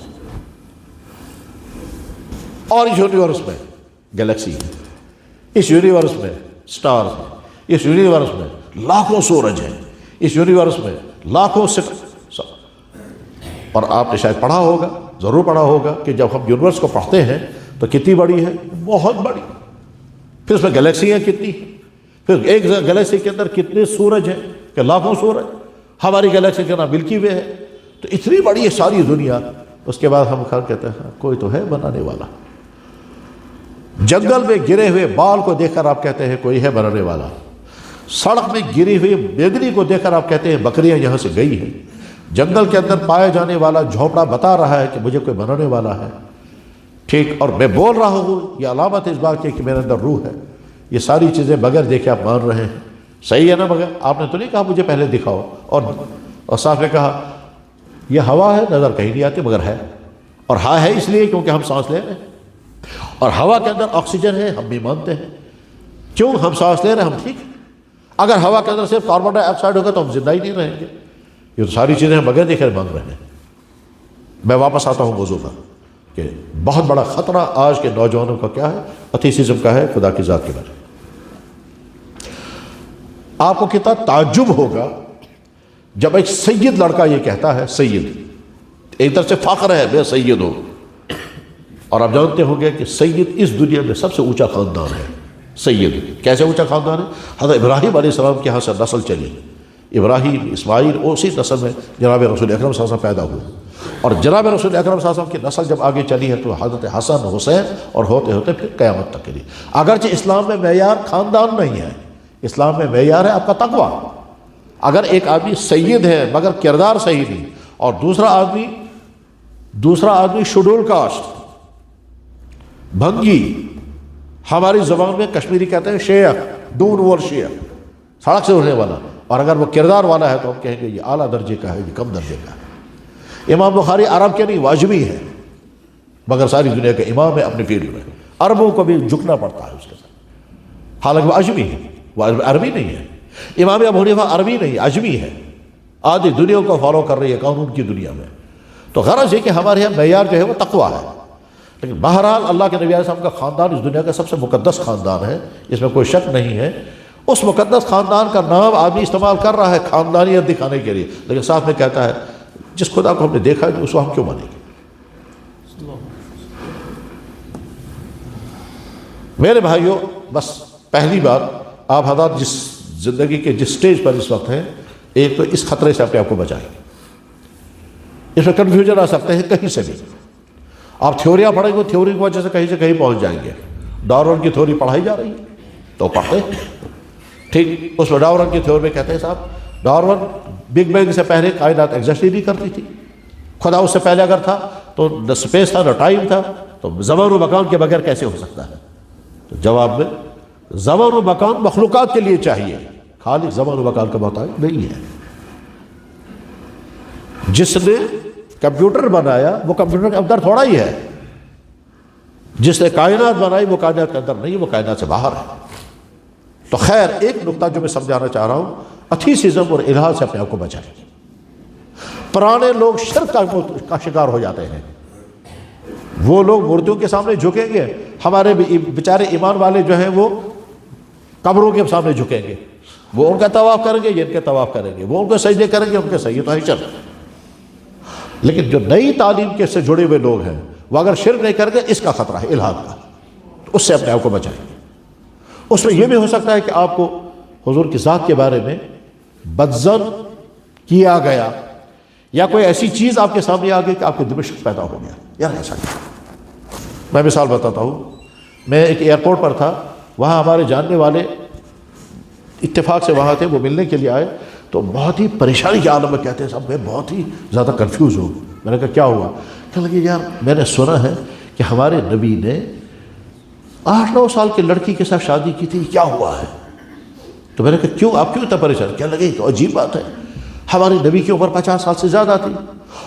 اور اس یونیورس میں گلیکسی ہے، اس یونیورس میں سٹارز ہیں، اس یونیورس میں لاکھوں سورج ہیں، اس یونیورس میں لاکھوں اور آپ نے شاید پڑھا ہوگا، ضرور پڑھا ہوگا کہ جب ہم یونیورس کو پڑھتے ہیں تو کتنی بڑی ہے، بہت بڑی، پھر اس میں گلیکسیاں کتنی، پھر ایک گلیکسی کے اندر کتنے سورج ہیں کہ لاکھوں سورج، ہماری گلیکسی کا نام ملکی وے ہے، تو اتنی بڑی ہے ساری دنیا۔ اس کے بعد ہم کہتے ہیں کوئی تو ہے بنانے والا۔ جنگل میں گرے ہوئے بال کو دیکھ کر آپ کہتے ہیں کوئی ہے بنانے والا، سڑک میں گری ہوئی بیگنی کو دیکھ کر آپ کہتے ہیں بکریاں یہاں سے گئی ہیں، جنگل کے اندر پائے جانے والا جھونپڑا بتا رہا ہے کہ مجھے کوئی بنانے والا ہے، ٹھیک، اور میں بول رہا ہوں، یہ علامت اس بات کی کہ میرے اندر روح ہے۔ یہ ساری چیزیں بغیر دیکھے آپ مان رہے ہیں، صحیح ہے نا؟ مگر آپ نے تو نہیں کہا مجھے پہلے دکھاؤ، اور صاحب نے کہا یہ ہوا ہے، نظر کہیں نہیں آتی مگر ہے، اور ہاں ہے اس لیے کیونکہ ہم سانس لے رہے ہیں، اور ہوا کے اندر آکسیجن ہے، ہم بھی مانتے ہیں، کیوں ہم سانس لے رہے ہیں، ہم ٹھیک ہیں۔ اگر ہوا کے اندر صرف کاربن ڈائی آکسائڈ ہوگا تو ہم زندہ ہی نہیں رہیں گے۔ یہ تو ساری چیزیں ہم بغیر دیکھے مانگ رہے ہیں۔ میں واپس آتا ہوں موضوع پر کہ بہت بڑا خطرہ آج کے نوجوانوں کا کیا ہے، ایتھیسزم کا ہے، خدا کی ذات کے بارے میں۔ آپ کو کتنا تعجب ہوگا جب ایک سید لڑکا یہ کہتا ہے، سید، ایک طرف سے فخر ہے میں سید ہوں، اور آپ جانتے ہوں گے کہ سید اس دنیا میں سب سے اونچا خاندان ہے۔ سید کیسے اونچا خاندان ہے؟ حضرت ابراہیم علیہ السلام کے یہاں سے نسل چلی، ابراہیم، اسماعیل، اسی نسل میں جناب رسول اکرم صلی اللہ علیہ وسلم پیدا ہوئے، اور جناب رسول اکرم صلی اللہ علیہ وسلم کی نسل جب آگے چلی ہے تو حضرت حسن، حسین، اور ہوتے ہوتے پھر قیامت تک کے لیے۔ اگرچہ اسلام میں معیار خاندان نہیں ہے، اسلام میں معیار ہے آپ کا تقویٰ۔ اگر ایک آدمی سید ہے مگر کردار صحیح نہیں، اور دوسرا آدمی شیڈول کاسٹ، بھنگی، ہماری زبان میں کشمیری کہتے ہیں شیخ، دون ور شیخ، سڑک سے اٹھنے والا، اور اگر وہ کردار والا ہے تو ہم کہیں گے یہ اعلیٰ درجے کا ہے، یہ کم درجے کا ہے۔ امام بخاری عرب کے نہیں، واجبی ہے، مگر ساری دنیا کا امام ہے اپنی فیلڈ میں، عربوں کو بھی جھکنا پڑتا ہے اس کے ساتھ، حالانکہ وہ اجمی ہے، وہ عربی نہیں ہے۔ امام ابو حنیفہ عربی نہیں، اجمی ہے، آدھی دنیا کو فالو کر رہی ہے قانون کی دنیا میں۔ تو غرض یہ کہ ہمارے یہاں معیار جو ہے وہ تقویٰ ہے۔ لیکن بہرحال اللہ کے نبی علیہ السلام کا خاندان اس دنیا کا سب سے مقدس خاندان ہے، اس میں کوئی شک نہیں ہے۔ اس مقدس خاندان کا نام آدمی استعمال کر رہا ہے خاندانیت دکھانے کے لیے، لیکن ساتھ میں کہتا ہے جس خدا کو ہم نے دیکھا ہے اس کو ہم کیوں مانیں گے؟ میرے بھائیوں، بس پہلی بات، آپ حضرات جس زندگی کے جس سٹیج پر اس وقت ہیں، ایک تو اس خطرے سے اپنے آپ کو بچائیں، اس میں کنفیوژن آ سکتے ہیں کہیں سے بھی۔ آپ تھیوریاں پڑھیں گے، تھیوری کی وجہ سے کہیں پہنچ جائیں گے۔ ڈارون کی تھیوری پڑھائی جا رہی ہے تو پڑھتے ہیں، ٹھیک، اس میں ڈارون کی تھیوری میں کہتے ہیں صاحب ڈارون بگ بینگ سے پہلے کائنات ایگزسٹ ہی نہیں کرتی تھی، خدا اس سے پہلے اگر تھا تو نہ اسپیس تھا نہ ٹائم تھا، تو زمان و مکان کے بغیر کیسے ہو سکتا ہے؟ تو جواب میں زمان و مکان مخلوقات کے لیے چاہیے، خالق زمان و مکان کا محتاج نہیں ہے۔ جس نے کمپیوٹر بنایا وہ کمپیوٹر کے اندر تھوڑا ہی ہے، جس نے کائنات بنائی وہ کائنات کے اندر نہیں، وہ کائنات سے باہر ہے۔ تو خیر، ایک نقطہ جو میں سمجھانا چاہ رہا ہوں، ایتھیسزم اور الحاد سے اپنے آپ کو بچائیں۔ پرانے لوگ شرک کا شکار ہو جاتے ہیں، وہ لوگ مورتیوں کے سامنے جھکیں گے، ہمارے بیچارے ایمان والے جو ہیں وہ قبروں کے سامنے جھکیں گے، وہ ان کا طواف کریں گے، یہ ان کے طواف کریں گے، وہ ان کو سجدے کریں گے، ان کے سجدے تو ہی چل۔ لیکن جو نئی تعلیم کے سے جڑے ہوئے لوگ ہیں وہ اگر شرک نہیں کریں گے، اس کا خطرہ ہے الحاد کا، اس سے اپنے آپ کو بچائیں۔ اس میں یہ بھی ہو سکتا ہے کہ آپ کو حضور کی ذات کے بارے میں بدظن کیا گیا، یا کوئی ایسی چیز آپ کے سامنے آ گئی کہ آپ کے دل میں شک پیدا ہو گیا یار ایسا کیا. میں مثال بتاتا ہوں. میں ایک ایئرپورٹ پر تھا, وہاں ہمارے جاننے والے اتفاق سے وہاں تھے, وہ ملنے کے لیے آئے تو بہت ہی پریشانی کے عالم میں کہتے ہیں صاحب میں بہت ہی زیادہ کنفیوز ہوں. میں نے کہا کیا ہوا؟ کہنے لگے یار میں نے سنا ہے کہ ہمارے نبی نے 8-9 سال کی لڑکی کے ساتھ شادی کی تھی, کیا ہوا ہے؟ تو میں نے کہا کیوں, آپ کیوں اتنا پریشان؟ کہنے لگے تو عجیب بات ہے, ہمارے نبی کی عمر 50 سال سے زیادہ تھی,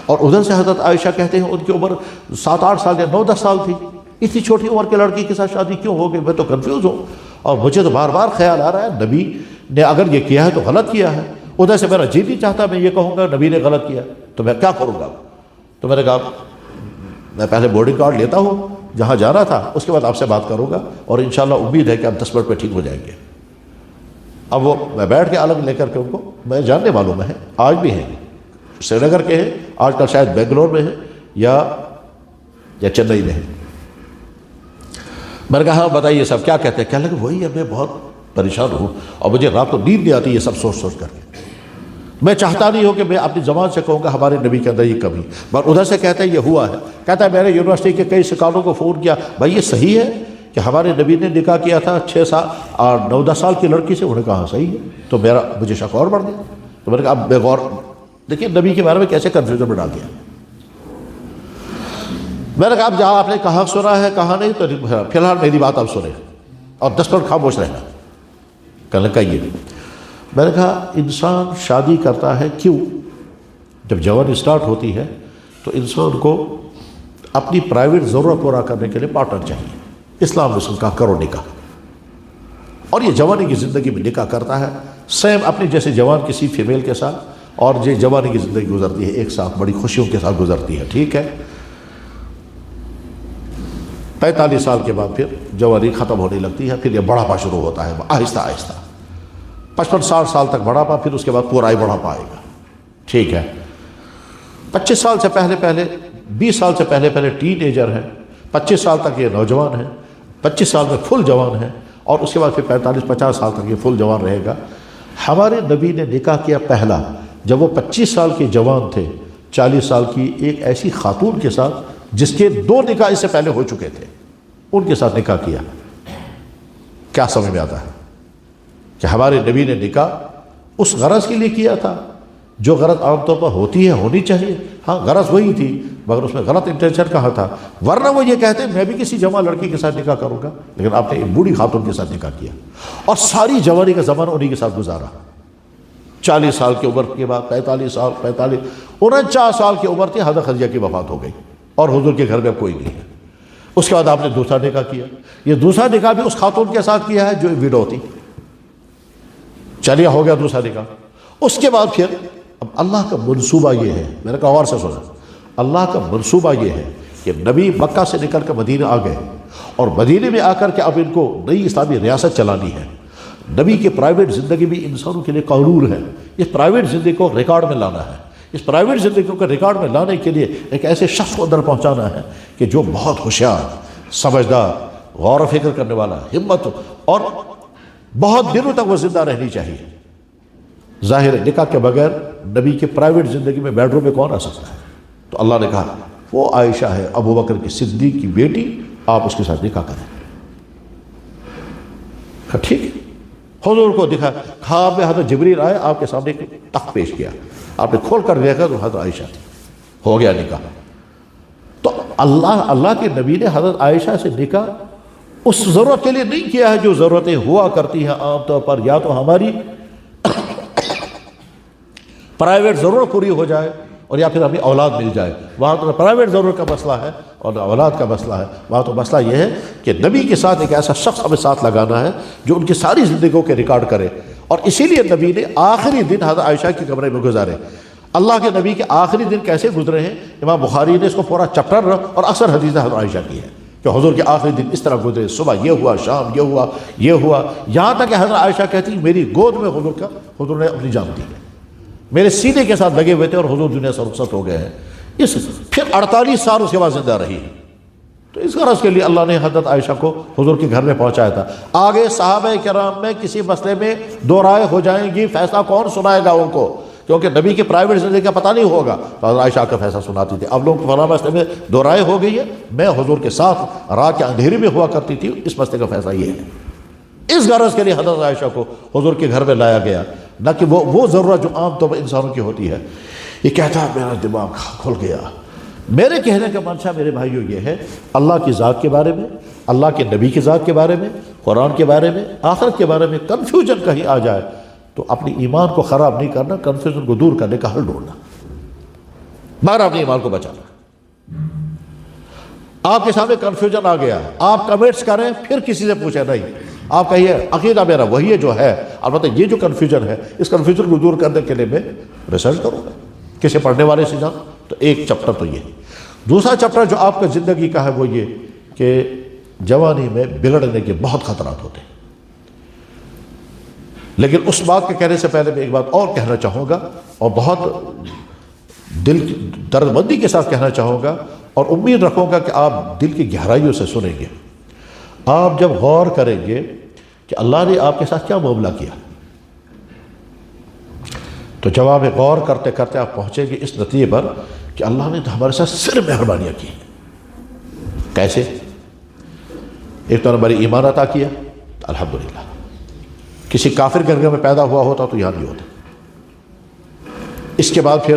اور ادھر سے حضرت عائشہ کہتے ہیں ان کی عمر 7-8 سال یا 9-10 سال تھی. اتنی چھوٹی عمر کی لڑکی کے ساتھ شادی کیوں ہو گئی؟ میں تو کنفیوز ہوں, اور مجھے تو بار بار خیال آ رہا ہے نبی نے اگر یہ کیا ہے تو غلط کیا ہے. ادھر سے میرا جی نہیں چاہتا میں یہ کہوں گا نبی نے غلط کیا, تو میں کیا کروں گا؟ تو میں نے کہا میں پہلے بورڈنگ کارڈ لیتا ہوں جہاں جانا تھا, اس کے بعد آپ سے بات کروں گا, اور انشاءاللہ امید ہے کہ ہم 10 منٹ پہ ٹھیک ہو جائیں گے. اب وہ میں بیٹھ کے الگ لے کر کے ان کو, میں جاننے والوں میں ہے, آج بھی ہیں, سری نگر کے ہیں, آج کل شاید بنگلور میں ہے یا چنئی میں ہے. میں نے کہا ہاں بتائیے صاحب کیا کہتے ہیں؟ کہنے لگے وہی ہے, میں بہت پریشان ہوں اور مجھے رات کو نیند نہیں آتی یہ سب سوچ سوچ کر کے. میں چاہتا نہیں ہوں کہ میں اپنی زبان سے کہوں گا ہمارے نبی کے اندر یہ کمی, مگر ادھر سے کہتے ہیں یہ ہوا ہے. کہتا ہے میں نے یونیورسٹی کے کئی سکالوں کو فون کیا, بھائی یہ صحیح ہے کہ ہمارے نبی نے نکاح کیا تھا 6 سال اور 9-10 سال کی لڑکی سے؟ انہوں نے کہا صحیح ہے. تو مجھے شک اور بڑھ گیا. تو میں نے کہا اب بے غور دیکھیے نبی کے بارے میں کیسے کنفیوژن میں ڈال دیا. میں نے کہا اب جہاں آپ نے کہاں سنا ہے کہاں نہیں, تو فی الحال میری بات آپ سنیں اور 10 منٹ خاموش رہنا. کہنے کا یہ میں نے کہا انسان شادی کرتا ہے کیوں؟ جب جوانی اسٹارٹ ہوتی ہے تو انسان کو اپنی پرائیویٹ ضرورت پورا کرنے کے لیے پارٹنر چاہیے. اسلام نے اس کا کرو نکاح, اور یہ جوانی کی زندگی میں نکاح کرتا ہے سیم اپنی جیسے جوان کسی فیمیل کے ساتھ, اور یہ جوانی کی زندگی گزرتی ہے ایک ساتھ, بڑی خوشیوں کے ساتھ گزرتی ہے. ٹھیک ہے, 45 سال کے بعد پھر جوانی ختم ہونے لگتی ہے, پھر یہ بڑھاپا شروع ہوتا ہے آہستہ آہستہ. 55-60 سال تک بڑھاپا, پھر اس کے بعد پورائی بڑھاپا آئے گا. ٹھیک ہے, 25 سال سے پہلے 20 سال سے پہلے ٹین ایجر ہے, 25 سال تک یہ نوجوان ہے, 25 سال میں فل جوان ہے, اور اس کے بعد پھر 45-50 سال تک یہ فل جوان رہے گا. ہمارے نبی نے نکاح کیا پہلا جب وہ 25 سال کے جوان تھے 40 سال کی ایک ایسی خاتون کے ساتھ جس کے 2 نکاح اس سے پہلے ہو چکے تھے, ان کے ساتھ نکاح کیا. کیا سمجھ میں آتا ہے کہ ہمارے نبی نے نکاح اس غرض کے لیے کیا تھا جو غرض عام طور پر ہوتی ہے, ہونی چاہیے. ہاں غرض وہی تھی, مگر اس میں غلط انٹینشن کہاں تھا. ورنہ وہ یہ کہتے ہیں میں بھی کسی جوان لڑکی کے ساتھ نکاح کروں گا, لیکن آپ نے ایک بوڑھی خاتون کے ساتھ نکاح کیا اور ساری جوانی کا زمانہ انہی کے ساتھ گزارا. 40 سال کی عمر کے بعد 49 سال کی عمر تھی, حضرت خدیجہ کی وفات ہو گئی اور حضور کے گھر میں کوئی نہیں ہے. اس کے بعد آپ نے دوسرا نکاح کیا. یہ دوسرا نکاح بھی اس خاتون کے ساتھ کیا ہے جو ویڈو تھی. چلیے ہو گیا دوسرا نکاح. اس کے بعد پھر اب اللہ کا منصوبہ یہ ہے, میں نے کہا اور سے سنا, اللہ کا منصوبہ یہ ہے کہ نبی مکہ سے نکل کر مدینہ آ گئے, اور مدینہ میں آ کر کے اب ان کو نئی اسلامی ریاست چلانی ہے. نبی کی پرائیویٹ زندگی بھی انسانوں کے لیے قانون ہے. اس پرائیویٹ زندگی کو ریکارڈ میں لانا ہے. اس پرائیویٹ زندگی کو ریکارڈ میں لانے کے لیے ایک ایسے شخص کو اندر پہنچانا ہے کہ جو بہت ہوشیار, سمجھدار, غور و فکر کرنے والا, ہمت, اور بہت دنوں تک وہ زندہ رہنی چاہیے. ظاہر نکاح کے بغیر نبی کے پرائیویٹ زندگی میں بیڈ روم میں کون آ سکتا ہے؟ تو اللہ نے کہا وہ عائشہ ہے ابو بکر کی صدیق کی بیٹی, آپ اس کے ساتھ نکاح کریں. ٹھیک ہے, حضور کو دکھا, خواب میں حضرت جبریل آئے, آپ کے سامنے تخت پیش کیا, آپ نے کھول کر دیکھا تو حضرت عائشہ تھی. ہو گیا نکاح. تو اللہ کے نبی نے حضرت عائشہ سے نکاح اس ضرورت کے لیے نہیں کیا ہے جو ضرورتیں ہوا کرتی ہیں عام طور پر, یا تو ہماری پرائیویٹ ضرورت پوری ہو جائے اور یا پھر اپنی اولاد مل جائے. وہاں تو پرائیویٹ ضرورت کا مسئلہ ہے اور اولاد کا مسئلہ ہے. وہاں تو مسئلہ یہ ہے کہ نبی کے ساتھ ایک ایسا شخص ہمیں ساتھ لگانا ہے جو ان کی ساری زندگیوں کے ریکارڈ کرے. اور اسی لیے نبی نے آخری دن حضرت عائشہ کے کمرے میں گزارے. اللہ کے نبی کے آخری دن کیسے گزرے ہیں, امام بخاری نے اس کو پورا چپٹر اور اکثر حدیث حضرت عائشہ کی ہے کہ حضور کے آخری دن اس طرح گزرے, صبح یہ ہوا, شام یہ ہوا, یہاں تک کہ حضرت عائشہ کہتی میری گود میں حضور نے اپنی جان دی, میرے سینے کے ساتھ لگے ہوئے تھے, اور حضور دنیا سے رخصت ہو گئے ہیں. پھر 48 سال اس کے بعد زندہ رہی. تو اس غرض کے لیے اللہ نے حضرت عائشہ کو حضور کے گھر میں پہنچایا تھا. آگے صحابہ کرام میں کسی مسئلے میں دو رائے ہو جائیں گی, فیصلہ کون سنائے گا ان کو کیونکہ نبی کی پرائیویٹ زندگی کا پتہ نہیں ہوگا تو حضرت عائشہ کا فیصلہ سناتی تھی. اب لوگوں کو فلاں مسئلے میں دو رائے ہو گئی ہے، میں حضور کے ساتھ رات کے اندھیری میں ہوا کرتی تھی، اس مسئلے کا فیصلہ یہ ہے. اس غرض کے لیے حضرت عائشہ کو حضور کے گھر میں لایا گیا، نہ کہ وہ ضرورت جو عام طور پر انسانوں کی ہوتی ہے. یہ کہتا ہے میرا دماغ کھل گیا. میرے کہنے کا منشا میرے بھائیوں یہ ہے، اللہ کی ذات کے بارے میں، اللہ کے نبی کی ذات کے بارے میں، قرآن کے بارے میں، آخرت کے بارے میں کنفیوژن کہیں آ جائے تو اپنی ایمان کو خراب نہیں کرنا، کنفیوژن کو دور کرنے کا حل ڈھونڈنا، مگر اپنے ایمان کو بچانا. آپ کے سامنے کنفیوژن آ گیا، آپ کمنٹس کریں پھر کسی سے پوچھیں نہیں، آپ کہیے عقیدہ میرا وہی ہے جو ہے، البتہ یہ جو کنفیوژن ہے اس کنفیوژن کو دور کرنے کے لیے میں ریسرچ کروں گا، کسی پڑھنے والے سے جان. تو ایک چپٹر تو یہ. دوسرا چپٹر جو آپ کا زندگی کا ہے وہ یہ کہ جوانی میں بگڑنے کے بہت خطرات ہوتے ہیں. لیکن اس بات کے کہنے سے پہلے میں ایک بات اور کہنا چاہوں گا، اور بہت دل کی درد مندی کے ساتھ کہنا چاہوں گا، اور امید رکھوں گا کہ آپ دل کی گہرائیوں سے سنیں گے. آپ جب غور کریں گے کہ اللہ نے آپ کے ساتھ کیا معاملہ کیا، تو جواب غور کرتے کرتے آپ پہنچیں گے اس نتیجے پر کہ اللہ نے تو ہمارے ساتھ صرف مہربانیاں کی. کیسے؟ ایک تو ہماری ایمان عطا کیا، الحمدللہ. کسی کافر کے گھر میں پیدا ہوا ہوتا تو یہاں نہیں ہوتا. اس کے بعد پھر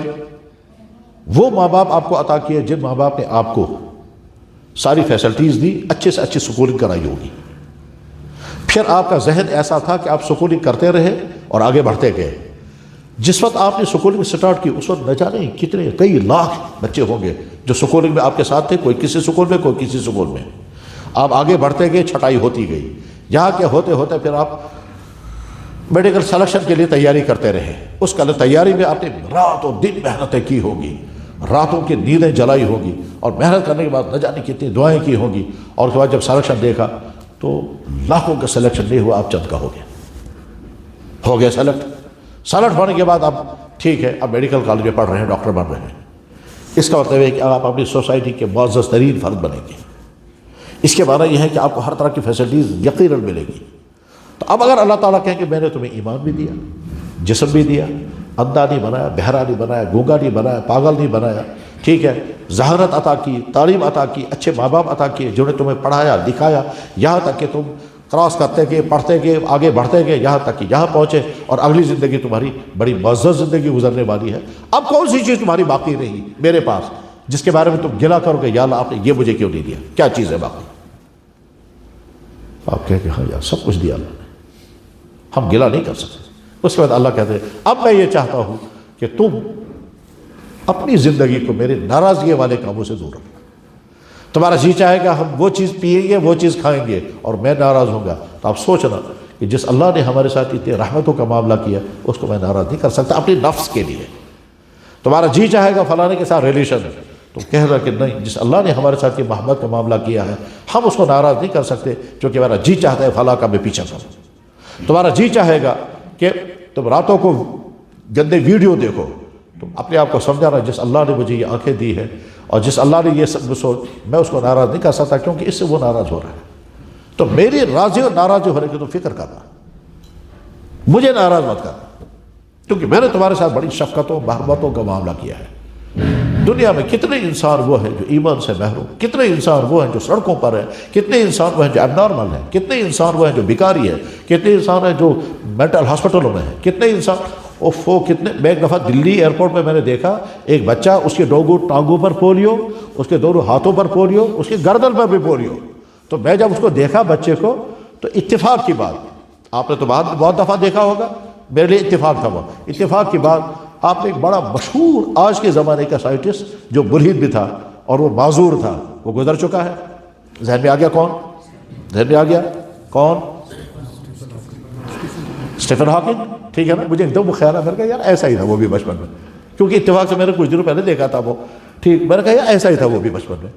وہ ماں باپ آپ کو عطا کیے جن ماں باپ نے آپ کو ساری فیسلٹیز دی، اچھے سے اچھی سکولنگ کرائی ہوگی. پھر آپ کا ذہن ایسا تھا کہ آپ سکولنگ کرتے رہے اور آگے بڑھتے گئے. جس وقت آپ نے سکولنگ سٹارٹ کی اس وقت نہ جانے کتنے کئی لاکھ بچے ہوں گے جو سکولنگ میں آپ کے ساتھ تھے، کوئی کسی سکول میں کوئی کسی سکول میں. آپ آگے بڑھتے گئے، چھٹائی ہوتی گئی. یہاں کے ہوتے ہوتے پھر آپ میڈیکل سلیکشن کے لیے تیاری کرتے رہے. اس کا تیاری میں آپ نے رات و دن محنتیں کی ہوگی، راتوں کی نیندیں جلائی ہوگی، اور محنت کرنے کے بعد نہ جانے کتنی دعائیں کی ہوں گی. اور اس کے بعد جب سلیکشن دیکھا تو لاکھوں کا سلیکشن نہیں ہوا، آپ چند کا ہو گیا سلیکٹ ہونے کے بعد اب ٹھیک ہے، اب میڈیکل کالج میں پڑھ رہے ہیں، ڈاکٹر بن رہے ہیں. اس کا مطلب ہے کہ آپ اپنی سوسائٹی کے معزز ترین فرد بنیں گے. اس کے معنی یہ ہے کہ آپ کو ہر طرح کی فیسلٹیز یقیناً ملے گی. تو اب اگر اللہ تعالیٰ کہیں کہ میں نے تمہیں ایمان بھی دیا، جسم بھی دیا، اندھا نہیں بنایا، بہرا نہیں بنایا، گونگا نہیں بنایا، پاگل نہیں بنایا، ٹھیک ہے، ذہانت عطا کی، تعلیم عطا کی، اچھے ماں باپ عطا کیے جنہوں نے تمہیں پڑھایا دکھایا، یہاں تک کہ تم کراس کرتے گئے، پڑھتے گئے، آگے بڑھتے گئے، یہاں تک کہ یہاں پہنچے، اور اگلی زندگی تمہاری بڑی معزز زندگی گزرنے والی ہے. اب کون سی چیز تمہاری باقی رہی میرے پاس جس کے بارے میں تم گلا کرو گے یا اللہ آپ نے یہ مجھے کیوں نہیں دیا؟ کیا چیز ہے باقی؟ آپ کہیں کہ ہاں یار سب کچھ دیا اللہ نے، ہم گلا نہیں کر سکتے. اس کے بعد اللہ کہتے ہیں اب میں یہ چاہتا ہوں کہ تم اپنی زندگی کو میرے ناراضگی والے کاموں سے دور رکھو. تمہارا جی چاہے گا ہم وہ چیز پیئیں گے، وہ چیز کھائیں گے، اور میں ناراض ہوں گا، تو آپ سوچنا کہ جس اللہ نے ہمارے ساتھ اتنی رحمتوں کا معاملہ کیا اس کو میں ناراض نہیں کر سکتا اپنے نفس کے لیے. تمہارا جی چاہے گا فلانے کے ساتھ ریلیشن ہے، تم کہہ رہا کہ نہیں، جس اللہ نے ہمارے ساتھ یہ محبت کا معاملہ کیا ہے ہم اس کو ناراض نہیں کر سکتے، کیونکہ ہمارا جی چاہتا ہے فلاں کا میں پیچھا کروں. تمہارا جی چاہے گا کہ تم راتوں کو گندے ویڈیو دیکھو، تم اپنے آپ کو سمجھانا جس اللہ نے مجھے یہ آنکھیں دی ہے اور جس اللہ نے یہ سب سوچ، میں اس کو ناراض نہیں کر سکتا کیونکہ اس سے وہ ناراض ہو رہا ہے. تو میری راضی اور ناراضی ہونے کی تو فکر کرنا، مجھے ناراض مت کرنا، کیونکہ میں نے تمہارے ساتھ بڑی شفقتوں محبتوں کا معاملہ کیا ہے. دنیا میں کتنے انسان وہ ہیں جو ایمان سے محروم، کتنے انسان وہ ہیں جو سڑکوں پر ہیں، کتنے انسان وہ ہیں جو اب نارمل ہیں، کتنے انسان وہ ہیں جو بیکاری ہے، کتنے انسان ہیں جو مینٹل ہاسپٹلوں میں ہیں، کتنے انسان کتنے. میں ایک دفعہ دلی ایئرپورٹ میں نے دیکھا ایک بچہ، اس کے دونوں ٹانگوں پر پولیو، اس کے دونوں ہاتھوں پر پولیو، اس کے گردن پر بھی پولیو. تو میں جب اس کو دیکھا بچے کو تو اتفاق کی بات، آپ نے تو بہت دفعہ دیکھا ہوگا، میرے لیے اتفاق تھا وہ. اتفاق کی بات، آپ نے ایک بڑا مشہور آج کے زمانے کا سائنٹسٹ جو ملحد بھی تھا اور وہ معذور تھا، وہ گزر چکا ہے. ذہن میں آ گیا کون؟ ذہن میں آ گیا کون؟ Stephen Hawking. ٹھیک ہے نا، مجھے ایک دم وہ خیال ہے یار ایسا ہی تھا وہ بھی بچپن میں، کیونکہ اتفاق سے میں نے کچھ دنوں پہلے دیکھا تھا وہ. ٹھیک، میں نے کہا یار ایسا ہی تھا وہ بھی بچپن میں.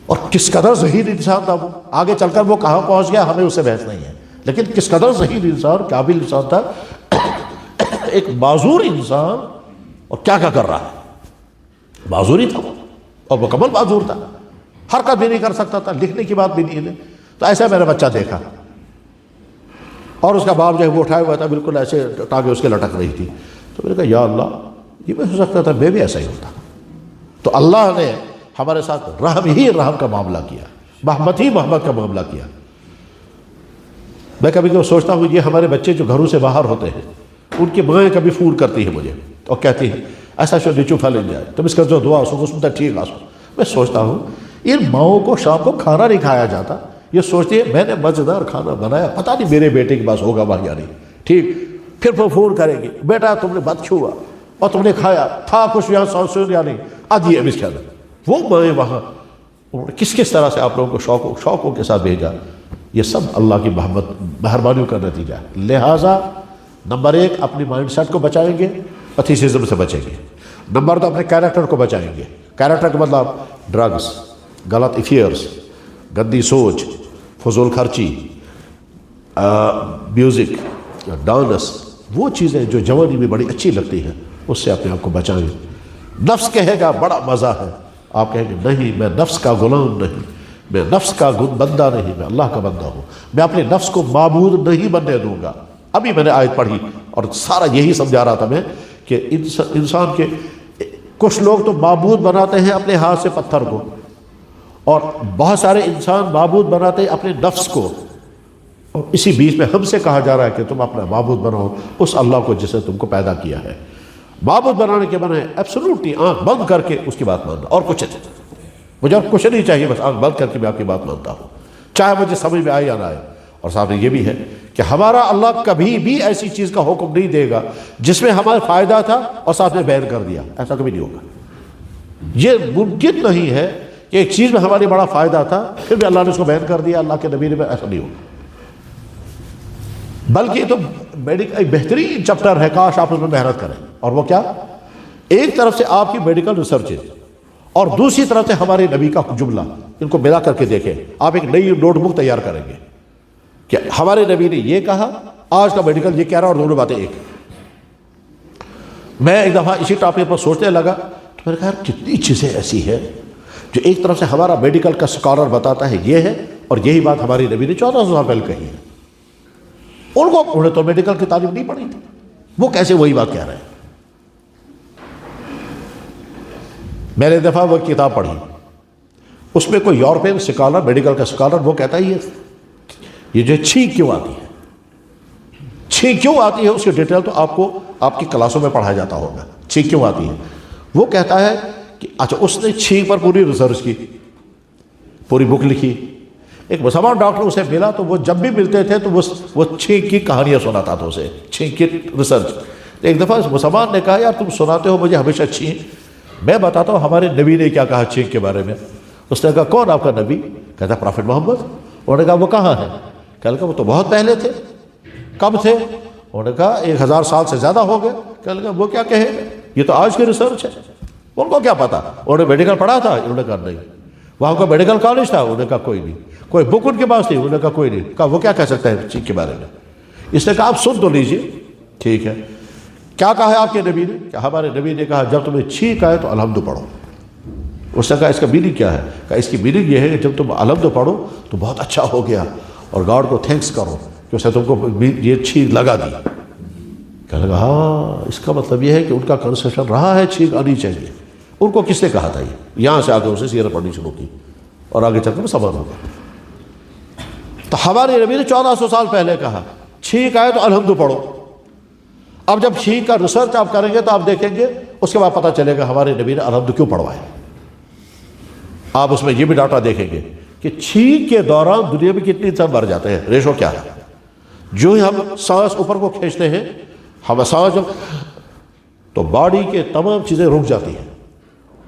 اور کس قدر ذہین انسان تھا وہ، آگے چل کر وہ کہاں پہنچ گیا ہمیں اس سے بحث نہیں ہے، لیکن کس قدر ذہین انسان، قابل انسان تھا، ایک معذور انسان، اور کیا کر رہا ہے، معذور ہی تھا وہ، اور مکمل معذور تھا، حرکت بھی نہیں کر سکتا تھا، لکھنے کی بات بھی نہیں ہے. تو ایسا میں نے بچہ دیکھا، اور اس کا باپ جو ہے وہ اٹھایا ہوا تھا بالکل ایسے ٹانگیں اس کے لٹک رہی تھی. تو میں نے کہا یا اللہ یہ میں ہو سکتا تھا میں بھی ایسا ہی ہوتا. تو اللہ نے ہمارے ساتھ رحم ہی رحم کا معاملہ کیا، محبت ہی محبت کا معاملہ کیا. میں کبھی کبھی سوچتا ہوں یہ ہمارے بچے جو گھروں سے باہر ہوتے ہیں ان کی مائیں کبھی فون کرتی ہے مجھے اور کہتی ہے ایسا شو نیچو پھلیں جائے تم اس کا جو دعا سو اس میں ٹھیک آسو. میں سوچتا ہوں ان ماؤں کو شام کو کھانا نہیں کھایا جاتا، یہ سوچتی ہے میں نے مزیدار کھانا بنایا، پتہ نہیں میرے بیٹے کے پاس ہوگا وہاں یا نہیں. ٹھیک پھر وہ فون کریں گے بیٹا تم نے بد چھوا اور تم نے کھایا تھا کچھ یہاں سو یا نہیں آدھی اب اس کے اندر. وہ مائیں وہاں انہوں نے کس طرح سے آپ لوگوں کو شوقوں کے ساتھ بھیجا. یہ سب اللہ کی محبت مہربانیوں کا نتیجہ ہے. لہٰذا نمبر 1 اپنی مائنڈ سیٹ کو بچائیں گے، ایتھیسزم سے بچیں گے. نمبر 2 اپنے کیریکٹر کو بچائیں گے. کیریکٹر کا مطلب ڈرگز، غلط افیئرس، گندی سوچ، فضول خرچی، میوزک، ڈانس، وہ چیزیں جو جوانی میں بڑی اچھی لگتی ہیں اس سے اپنے آپ کو بچائیں. نفس کہے گا بڑا مزہ ہے، آپ کہیں گے نہیں میں نفس کا غلام نہیں، میں نفس کا بندہ نہیں، میں اللہ کا بندہ ہوں، میں اپنے نفس کو معبود نہیں بننے دوں گا. ابھی میں نے آیت پڑھی اور سارا یہی سمجھا رہا تھا میں کہ انسان کے کچھ لوگ تو معبود بناتے ہیں اپنے ہاتھ سے پتھر کو، اور بہت سارے انسان معبود بناتے ہیں اپنے نفس کو. اور اسی بیچ میں ہم سے کہا جا رہا ہے کہ تم اپنا معبود بناؤ اس اللہ کو جس نے تم کو پیدا کیا ہے. معبود بنانے کے معنی ایبسولوٹلی آنکھ بند کر کے اس کی بات ماننا اور کچھ نہیں. مجھے اور کچھ نہیں چاہیے، بس آنکھ بند کر کے میں آپ کی بات مانتا ہوں چاہے مجھے سمجھ میں آئے یا نہ آئے. اور سامنے یہ بھی ہے کہ ہمارا اللہ کبھی بھی ایسی چیز کا حکم نہیں دے گا جس میں ہمارا فائدہ تھا اور ساتھ میں بین کر دیا، ایسا کبھی نہیں ہوگا. یہ ممکن نہیں ہے کہ ایک چیز میں ہمارے بڑا فائدہ تھا پھر بھی اللہ نے اس کو بین کر دیا، اللہ کے نبی نے، ایسا نہیں ہوگا. بلکہ یہ تو ایک بہترین چیپٹر ہے، کاش آپ اس میں محنت کریں. اور وہ کیا؟ ایک طرف سے آپ کی میڈیکل ریسرچ اور دوسری طرف سے ہمارے نبی کا جملہ، ان کو ملا کر کے دیکھیں. آپ ایک نئی نوٹ بک تیار کریں گے کہ ہمارے نبی نے یہ کہا، آج کا میڈیکل یہ کہہ رہا، اور دونوں باتیں ایک. میں ایک دفعہ اسی ٹاپک پر سوچنے لگا تو میں نے کہا کتنی چیزیں ایسی ہیں جو ایک طرف سے ہمارا میڈیکل کا اسکالر بتاتا ہے یہ ہے، اور یہی بات ہماری نبی نے 1400 سال پہلے کہی ہے. انہوں نے تو میڈیکل کی تعلیم نہیں پڑھی تھی، وہ کیسے وہی بات کہہ رہے ہیں؟ میں نے دفعہ وہ کتاب پڑھی، اس میں کوئی یورپین اسکالر، میڈیکل کا اسکالر، وہ کہتا ہے یہ جو چھینک کیوں آتی ہے، چھینک کیوں آتی ہے اس کی ڈیٹیل تو آپ کو آپ کی کلاسوں میں پڑھایا جاتا ہوگا. چھینک کیوں آتی ہے وہ کہتا ہے کہ اچھا اس نے چھینک پر پوری ریسرچ کی، پوری بک لکھی. ایک مسلمان ڈاکٹر اسے ملا تو وہ جب بھی ملتے تھے تو وہ چھینک کی کہانیاں سناتا تھا اسے، چھینک کی ریسرچ. ایک دفعہ اس مسلمان نے کہا یار تم سناتے ہو مجھے ہمیشہ چھینک، میں بتاتا ہوں ہمارے نبی نے کیا کہا چھینک کے بارے میں. اس نے کہا کون آپ کا نبی؟ کہتا پرافٹ محمد. انہوں نے کہا وہ کہاں ہے؟ کہنے لگا وہ تو بہت پہلے تھے. کب تھے؟ انہوں نے کہا 1000 سال سے زیادہ ہو گئے. کہنے لگا وہ کیا کہے، یہ تو آج کی ریسرچ ہے، ان کو کیا پتا. انہوں نے میڈیکل پڑھا تھا؟ انہوں نے کہا نہیں. وہاں کا میڈیکل کالج تھا؟ انہوں نے کہا کوئی نہیں. کوئی بک ان کے پاس تھی؟ انہوں نے کہا کوئی نہیں. کہا وہ کیا کہہ سکتا ہے چھینک کے بارے میں؟ اس نے کہا آپ سن تو لیجیے. ٹھیک ہے، کیا کہا ہے آپ کے نبی نے؟ کہ ہمارے نبی نے کہا جب تمہیں چھینک آئے تو الحمد پڑھو. اس نے کہا اس کا میننگ کیا ہے؟ کہا اس کی میننگ یہ ہے کہ جب تم الحمد پڑھو تو بہت اچھا ہو گیا، اور گاڈ کو تھینکس کرو کہ اس نے تم کو یہ چھینک لگا دی. کہنے لگا ہاں اس کا مطلب یہ ہے کہ ان کا کنسیپشن رہا ہے چھینک آنی چاہیے. ان کو کس نے کہا تھا؟ یہ یہاں سے آگے اسے سیرت پڑھنی شروع کی اور آگے چل کر سبر ہوگا. تو ہمارے نبی نے 1400 سال پہلے کہا چھینک آئے تو الحمد پڑھو. اب جب چھینک کا ریسرچ آپ کریں گے تو آپ دیکھیں گے اس کے بعد پتہ چلے گا ہمارے نبی نے الحمد کیوں پڑھوایا. آپ اس میں یہ بھی ڈاٹا دیکھیں گے کہ چھینک کے دوران دنیا میں کتنی انسان مر جاتے ہیں، ریشو کیا ہے. جو ہی ہم سانس اوپر کو کھینچتے ہیں، ہم سانس جب تو باڈی کے تمام چیزیں رک جاتی ہیں،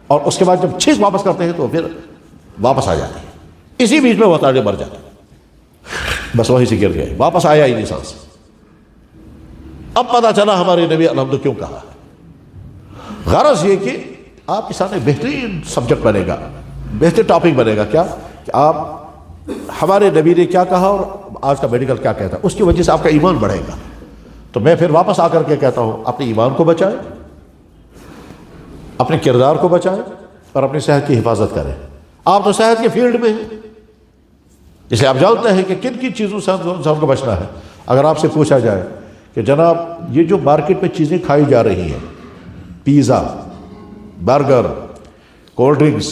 اور اس کے بعد جب چھینک واپس کرتے ہیں تو پھر واپس آ جاتی ہے. اسی بیچ میں وہ تاڑے مر جاتے ہیں، بس وہیں سے گر گئے، واپس آیا ہی نہیں سانس. اب پتہ چلا ہمارے نبی الحمد کیوں کہا. غرض یہ کہ آپ کے سامنے بہترین سبجیکٹ بنے گا، بہتر ٹاپک بنے گا. کیا کہ آپ ہمارے نبی نے کیا کہا اور آج کا میڈیکل کیا کہتا ہے، اس کی وجہ سے آپ کا ایمان بڑھے گا. تو میں پھر واپس آ کر کے کہتا ہوں اپنے ایمان کو بچائیں، اپنے کردار کو بچائیں، اور اپنی صحت کی حفاظت کریں. آپ تو صحت کے فیلڈ میں ہیں، اس لیے آپ جانتے ہیں کہ کن کن چیزوں سے انسان کو بچنا ہے. اگر آپ سے پوچھا جائے کہ جناب یہ جو مارکیٹ میں چیزیں کھائی جا رہی ہیں، pizza, burger, cold drinks,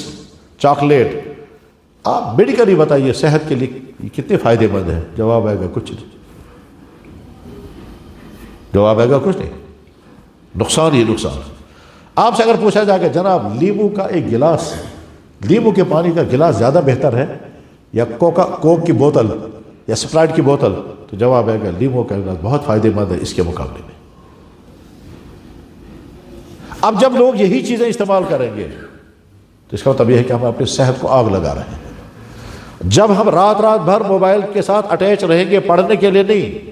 chocolate, آپ میڈیکلی بتائیے صحت کے لیے یہ کتنے فائدے مند ہیں؟ جواب آئے گا کچھ نہیں، جواب آئے گا کچھ نہیں، نقصان ہی نقصان۔ آپ سے اگر پوچھا جائے کہ جناب لیمو کا ایک گلاس، لیمو کے پانی کا گلاس زیادہ بہتر ہے یا کوک کی بوتل یا اسپرائٹ کی بوتل، تو جواب آئے گا لیمو کا گلاس بہت فائدے مند ہے اس کے مقابلے میں۔ اب جب لوگ یہی چیزیں استعمال کریں گے تو اس کا مطلب یہ ہے کہ ہم اپنی صحت کو آگ لگا رہے ہیں۔ جب ہم رات بھر موبائل کے ساتھ اٹیچ رہیں گے پڑھنے کے لیے نہیں،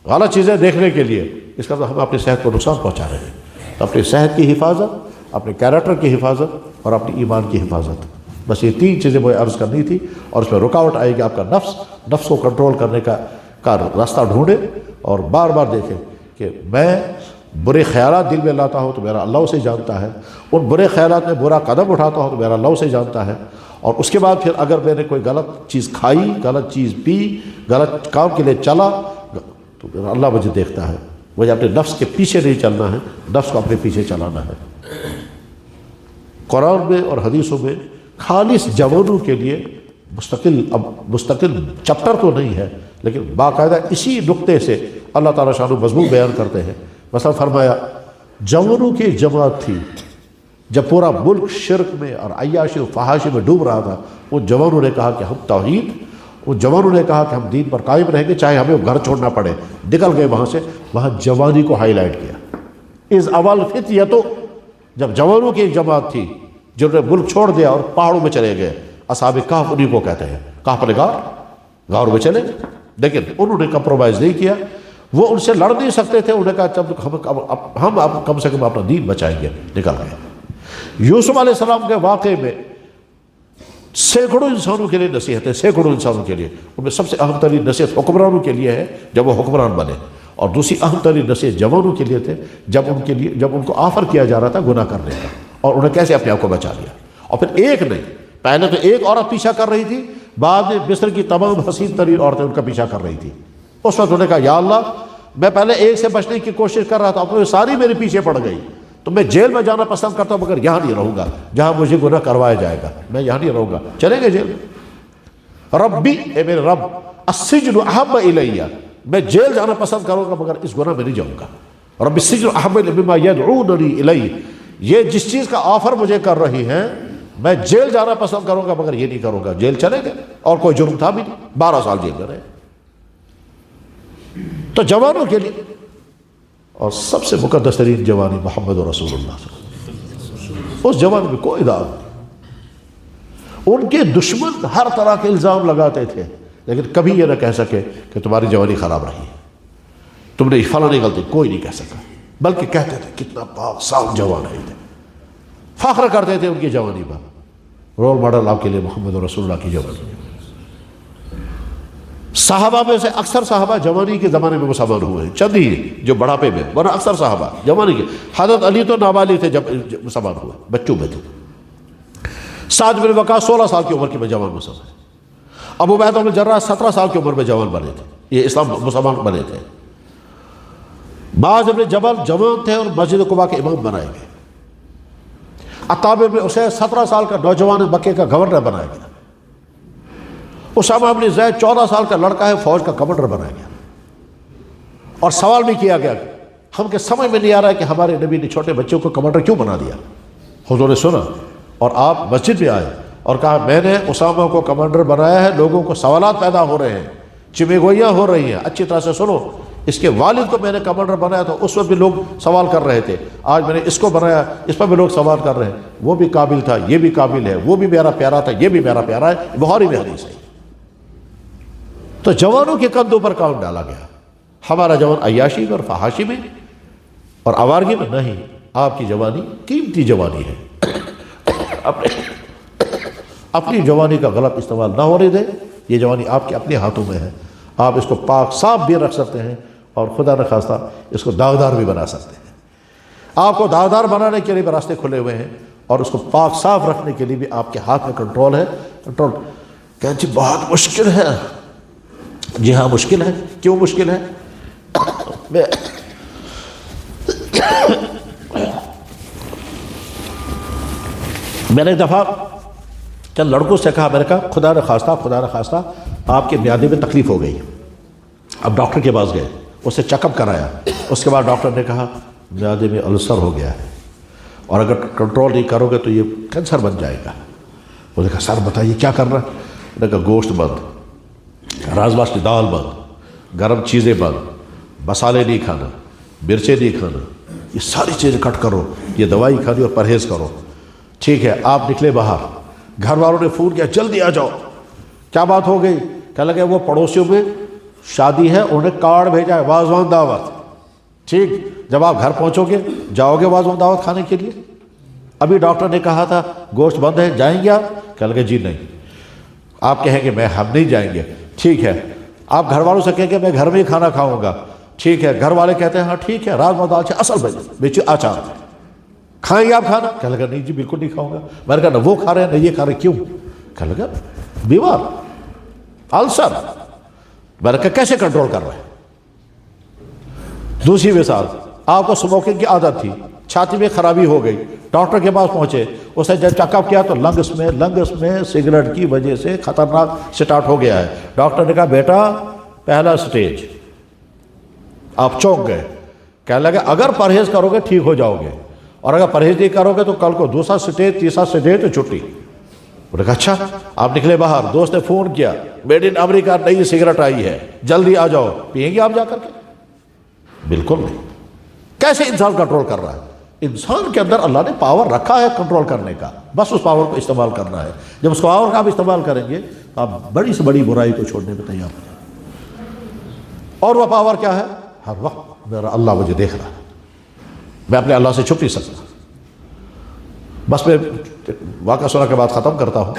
غلط چیزیں دیکھنے کے لیے، اس کا مطلب ہم اپنی صحت کو نقصان پہنچا رہے ہیں۔ تو اپنی صحت کی حفاظت، اپنے کیریکٹر کی حفاظت اور اپنی ایمان کی حفاظت، بس یہ تین چیزیں مجھے عرض کرنی تھی۔ اور اس میں رکاوٹ آئے گی آپ کا نفس کو کنٹرول کرنے کا راستہ ڈھونڈے اور بار بار دیکھیں کہ میں برے خیالات دل میں لاتا ہوں تو میرا اللہ اسے جانتا ہے، ان برے خیالات میں برا قدم اٹھاتا ہوں تو میرا اللہ اسے جانتا ہے، اور اس کے بعد پھر اگر میں نے کوئی غلط چیز کھائی، غلط چیز پی، غلط کام کے لیے چلا تو میرا اللہ مجھے دیکھتا ہے۔ مجھے اپنے نفس کے پیچھے نہیں چلنا ہے، نفس کو اپنے پیچھے چلانا ہے۔ قرآن میں اور حدیثوں میں خالص جوانوں کے لیے مستقل چپٹر تو نہیں ہے، لیکن باقاعدہ اسی نقطے سے اللہ تعالیٰ شان و مضمون بیان کرتے ہیں۔ مثلا فرمایا جوانوں کی ایک جماعت تھی، جب پورا ملک شرک میں اور عیاشی و فحاشی میں ڈوب رہا تھا، ان جوانوں نے کہا کہ ہم توحید، ان جوانوں نے کہا کہ ہم دین پر قائم رہیں گے چاہے ہمیں گھر چھوڑنا پڑے۔ نکل گئے وہاں سے، وہاں جوانی کو ہائی لائٹ کیا۔ اس اول فتیتو، جب جوانوں کی ایک جماعت تھی جنہوں نے ملک چھوڑ دیا اور پہاڑوں میں چلے گئے، اصحاب کہف انہیں کو کہتے ہیں، کہف نے غار میں چلے، لیکن انہوں نے کمپرومائز نہیں کیا۔ وہ ان سے لڑ نہیں سکتے تھے، انہوں نے کہا ہم کم سے کم اپنا دین بچائیں گے، نکل گئے۔ یوسف علیہ السلام کے واقعے میں سینکڑوں انسانوں کے لیے نصیحتیں، سینکڑوں انسانوں کے لیے، ان میں سب سے اہم ترین نصیحت حکمرانوں کے لیے ہے جب وہ حکمران بنے، اور دوسری اہم ترین نصیحت جوانوں کے لیے تھے جب ان کو آفر کیا جا رہا تھا گناہ کرنے کا، اور انہیں کیسے اپنے آپ کو بچا لیا۔ اور پھر ایک نہیں، پہلے تو ایک عورت پیچھا کر رہی تھی، بعد میں مصر کی تمام حسین ترین عورتیں ان کا پیچھا کر رہی تھی۔ اس وقت انہوں نے کہا یا اللہ، میں پہلے ایک سے بچنے کی کوشش کر رہا تھا، اب ساری میرے پیچھے پڑ گئی، تو میں جیل میں جانا پسند کرتا ہوں مگر یہاں نہیں رہوں گا جہاں مجھے گناہ کروایا جائے گا، میں یہاں نہیں رہوں گا، چلیں گے جیل میں۔ ربی، اے میرے رب، السجن احب الیہ، میں جیل جانا پسند کروں گا مگر اس گناہ میں نہیں جاؤں گا۔ رب السجن احب الیہ مما یدعوننی الیہ، یہ جس چیز کا آفر مجھے کر رہی ہیں میں جیل جانا پسند کروں گا مگر یہ نہیں کروں گا۔ جیل چلے گئے، اور کوئی جرم تھا بھی نہیں، 12 سال جیل میں رہے۔ تو جوانوں کے لیے، اور سب سے مقدس ترین جوانی محمد رسول اللہ صلی اللہ علیہ وسلم، اس جوانی میں کوئی داغ نہیں۔ ان کے دشمن ہر طرح کے الزام لگاتے تھے لیکن کبھی یہ نہ کہہ سکے کہ تمہاری جوانی خراب رہی ہے، تم نے فلاں غلطی، کوئی نہیں کہہ سکا، بلکہ کہتے تھے کتنا پاک صاف جوان ہے، فخر کرتے تھے ان کی جوانی پر۔ رول ماڈل آپ کے لیے محمد رسول اللہ کی جوانی۔ صحابہ میں سے اکثر صحابہ جوانی کے زمانے میں مسلمان ہوئے ہیں، چند ہی جو بڑھاپے میں، ورنہ اکثر صحابہ جوانی کے۔ حضرت علی تو نابالغ تھے جب مسلمان ہوئے، بچوں میں تھے۔ سعد بن وقاص 16 سال کی عمر کے میں جوان مسلمان، ابو عبیدہ بن جراح 17 سال کی عمر میں جوان بنے تھے، یہ اسلام مسلمان بنے تھے۔ معاذ بن جبل جوان تھے اور مسجد قباء کے امام بنائے گئے۔ عطاب بن اسید 17 سال کا نوجوان مکے کا گورنر بنایا گیا۔ اسامہ بن زید 14 سال کا لڑکا ہے، فوج کا کمانڈر بنایا گیا۔ اور سوال بھی کیا گیا، ہم کے سمجھ میں نہیں آ رہا ہے کہ ہمارے نبی نے چھوٹے بچوں کو کمانڈر کیوں بنا دیا۔ حضور نے سنا اور آپ مسجد میں آئے اور کہا میں نے اسامہ کو کمانڈر بنایا ہے، لوگوں کو سوالات پیدا ہو رہے ہیں، چمگوئیاں ہو رہی ہیں، اچھی طرح سے سنو۔ اس کے والد کو میں نے کمانڈر بنایا تو اس وقت بھی لوگ سوال کر رہے تھے، آج میں نے اس کو بنایا، اس پر بھی لوگ سوال کر رہے ہیں، وہ بھی قابل تھا، یہ بھی قابل ہے، وہ بھی میرا پیارا تھا، یہ بھی میرا پیارا ہے، بخاری میں حدیث ہے۔ تو جوانوں کے کندھوں پر کام ڈالا گیا۔ ہمارا جوان عیاشی میں اور فحاشی میں اور آوارگی میں نہیں، آپ کی جوانی قیمتی جوانی ہے، اپنی جوانی کا غلط استعمال نہ ہونے دیں۔ یہ جوانی آپ کے اپنے ہاتھوں میں ہے، آپ اس کو پاک صاف بھی رکھ سکتے ہیں اور خدا نخواستہ اس کو داغدار بھی بنا سکتے ہیں۔ آپ کو داغدار بنانے کے لیے بھی راستے کھلے ہوئے ہیں اور اس کو پاک صاف رکھنے کے لیے بھی آپ کے ہاتھ میں کنٹرول ہے۔ کنٹرول کہتے جی بہت مشکل ہے، جی ہاں مشکل ہے، کیوں مشکل ہے؟ میں میں نے ایک دفعہ چند لڑکوں سے کہا، میں نے کہا خدا نہ خواستہ آپ کے میادے میں تکلیف ہو گئی، اب ڈاکٹر کے پاس گئے، اسے چیک اپ کرایا، اس کے بعد ڈاکٹر نے کہا میادے میں السر ہو گیا ہے اور اگر کنٹرول نہیں کرو گے تو یہ کینسر بن جائے گا۔ وہ نے کہا سر بتائیے کیا کرنا ہے؟ میں نے کہا گوشت بند، راز باش کی دال بند، گرم چیزیں بند، مسالے نہیں کھانا، مرچیں نہیں کھانا، یہ ساری چیزیں کٹ کرو، یہ دوائی کھانی اور پرہیز کرو۔ ٹھیک ہے، آپ نکلے باہر، گھر والوں نے فون کیا جلدی آ جاؤ، کیا بات ہو گئی؟ کہنے لگے وہ پڑوسیوں میں شادی ہے، انہوں نے کارڈ بھیجا ہے واضوان دعوت۔ ٹھیک، جب آپ گھر پہنچو گے جاؤ گے واضوان دعوت کھانے کے لیے؟ ابھی ڈاکٹر نے کہا تھا گوشت بند ہے، جائیں گے آپ؟ کہنے لگے جی نہیں۔ آپ کہیں گے ہم نہیں جائیں گے، ٹھیک ہے۔ آپ گھر والوں سے کہیں گے میں گھر میں ہی کھانا کھاؤں گا، ٹھیک ہے۔ گھر والے کہتے ہیں ہاں ٹھیک ہے، رات دال سے اصل بیچ آچار کھائیں گے آپ کھانا؟ کہنے لگا نہیں جی بالکل نہیں کھاؤں گا۔ میں نے کہا نہ وہ کھا رہے ہیں نہ یہ کھا رہے، کیوں؟ کہنے لگا بیمار، السر۔ میں نے کہا کیسے کنٹرول کر رہے ہیں؟ دوسری مثال، آپ کو سموکنگ کی عادت تھی، چھاتی میں خرابی ہو گئی، ڈاکٹر کے پاس پہنچے، اس نے جب چیک اپ کیا تو لنگس میں سگریٹ کی وجہ سے خطرناک سٹارٹ ہو گیا ہے۔ ڈاکٹر نے کہا بیٹا پہلا سٹیج، آپ چونک گئے۔ کہنے لگا اگر پرہیز کرو گے ٹھیک ہو جاؤ گے، اور اگر پرہیز نہیں کرو گے تو کل کو دوسرا سٹیج، تیسرا سٹیج تو چھٹی۔ انہوں نے کہا اچھا۔ آپ نکلے باہر، دوست نے فون کیا میڈ ان امریکہ نئی سگریٹ آئی ہے، جلدی آ جاؤ، پئیں گے آپ جا کر کے؟ بالکل نہیں۔ کیسے انسان کنٹرول کر رہا ہے؟ انسان کے اندر اللہ نے پاور رکھا ہے کنٹرول کرنے کا، بس اس پاور کو استعمال کرنا ہے۔ جب اس پاور کا آپ استعمال کریں گے تو آپ بڑی سے بڑی برائی کو چھوڑنے میں تیار ہو جائیں۔ اور وہ پاور کیا ہے؟ ہر وقت میرا اللہ مجھے دیکھ رہا ہے، میں اپنے اللہ سے چھپ نہیں سکتا۔ بس میں واقعہ سنا کے بعد ختم کرتا ہوں،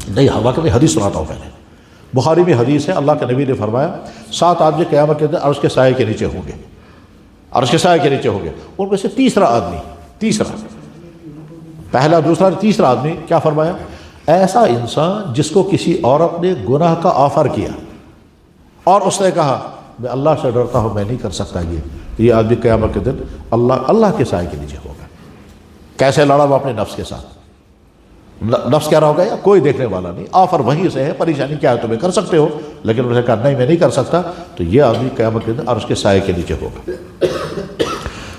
نہیں واقعہ میں حدیث سناتا ہوں پہلے۔ بخاری میں حدیث ہے، اللہ کے نبی نے فرمایا 7 آدمی قیامت کے دن عرش کے سائے کے نیچے ہوں گے، عرش کے سائے کے نیچے ہوں گے۔ ان میں سے تیسرا آدمی، پہلا دوسرا تیسرا آدمی کیا فرمایا؟ ایسا انسان جس کو کسی عورت نے گناہ کا آفر کیا اور اس نے کہا میں اللہ سے ڈرتا ہوں میں نہیں کر سکتا یہ آدمی قیامت کے دن اللہ کے سائے کے نیچے ہوگا۔ کیسے لڑا وہ اپنے نفس کے ساتھ؟ نفس کہہ رہا ہوگا یا کوئی دیکھنے والا نہیں، آفر وہیں سے ہے، پریشانی کیا ہے تمہیں کر سکتے ہو، لیکن انہوں نے کہا نہیں میں نہیں کر سکتا، تو یہ آدمی قیامت کے دن عرش کے سائے کے نیچے ہوگا۔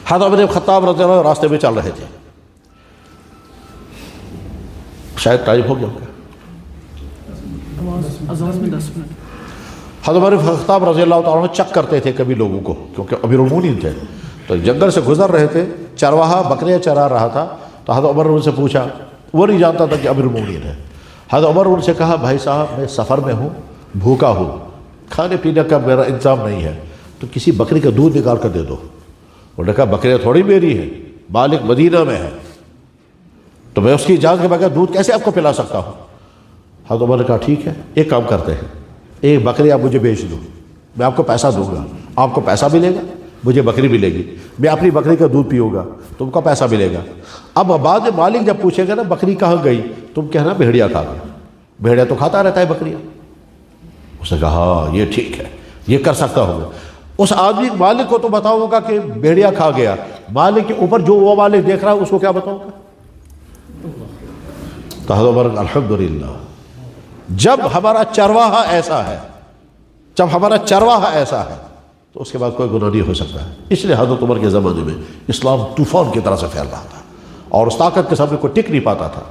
حضرت عمر بن خطاب رضی اللہ عنہ راستے میں چل رہے تھے، شاید ٹائم ہو گیا ہوگا، حضرت عمر بن خطاب رضی اللہ تعالیٰ عنہ چیک کرتے تھے کبھی لوگوں کو، کیونکہ امیر المومنین تھے، تو جنگل سے گزر رہے تھے، چرواہا بکریاں چرا رہا تھا، تو حضرت عمر ان سے پوچھا، وہ نہیں جانتا تھا کہ امیر المومنین ہے۔ حضرت عمر ان سے کہا بھائی صاحب میں سفر میں ہوں، بھوکا ہوں، کھانے پینے کا میرا انتظام نہیں ہے، تو کسی بکری کا دودھ نکال کر دے دو۔ انہوں نے کہا بکریاں تھوڑی میری ہیں، مالک مدینہ میں ہے، تو میں اس کی اجازت کے بغیر دودھ کیسے آپ کو پلا سکتا ہوں؟ حضرت عمر نے کہا ٹھیک ہے ایک کام کرتے ہیں، ایک بکری آپ مجھے بیچ دو، میں آپ کو پیسہ دوں گا، آپ کو پیسہ ملے گا، مجھے بکری ملے گی، میں اپنی بکری کا دودھ پیوں گا، تم کو پیسہ ملے گا۔ اب بعد میں مالک جب پوچھے گا نا بکری کہاں گئی، تم کہنا بھیڑیا کھا گیا، بھیڑیا تو کھاتا رہتا ہے بکریاں۔ اس نے کہا ہاں یہ ٹھیک ہے، یہ کر سکتا ہوگا۔ اس آدمی مالک کو تو بتاؤں گا کہ بھیڑیا کھا گیا، مالک کے اوپر جو وہ مالک دیکھ رہا ہے اس کو کیا بتاؤں گا؟ تو حضرت عمر الحمدللہ، جب ہمارا چرواہا ایسا ہے، جب ہمارا چرواہا ایسا ہے تو اس کے بعد کوئی گناہ نہیں ہو سکتا ہے۔ اس لیے حضرت عمر کے زمانے میں اسلام طوفان کی طرح سے پھیل رہا تھا اور اس طاقت کے سامنے کوئی ٹک نہیں پاتا تھا۔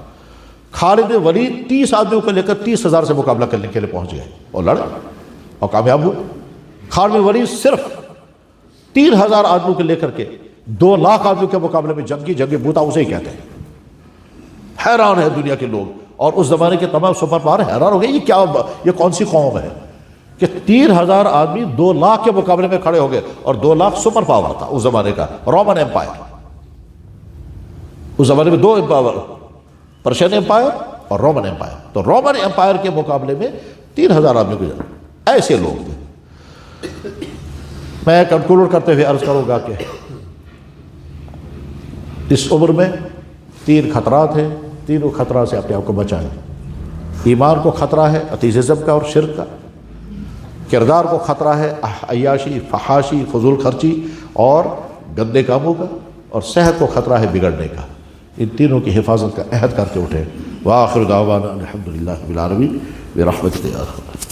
خالد ولید 30 آدمیوں کو لے کر 30,000 سے مقابلہ کرنے کے لیے پہنچ گئے اور لڑے اور کامیاب ہوئے۔ خالد ولید صرف 3,000 آدمیوں کو لے کر کے 2 لاکھ آدمیوں کے مقابلے میں جنگی بوتا اسے ہی کہتے ہیں۔ حیران ہے دنیا کے لوگ اور اس زمانے کے تمام سپر پاور حیران ہو گئے یہ کون سی قوم ہے کہ 3,000 آدمی 2 لاکھ کے مقابلے میں کھڑے ہو گئے، اور 2 لاکھ سپر پاور تھا اس زمانے کا، رومن ایمپائر۔ اس زمانے میں 2 امپائر، پرشین ایمپائر اور رومن ایمپائر، تو رومن ایمپائر کے مقابلے میں 3,000 آدمی کو ایسے لوگ تھے۔ میں کنکلوڈ کرتے ہوئے عرض کروں گا کہ اس عمر میں 3 خطرات ہیں، تینوں خطرات سے اپنے آپ کو بچائیں۔ ایمان کو خطرہ ہے ایتھیزم کا اور شرک کا، کردار کو خطرہ ہے عیاشی، فحاشی، فضول خرچی اور گندے کاموں کا اور صحت کو خطرہ ہے بگڑنے کا. ان تینوں کی حفاظت کا عہد کر کے اٹھیں. وآخر دعوانا الحمدللہ رب العالمین برحمتک یا ارحم الراحمین.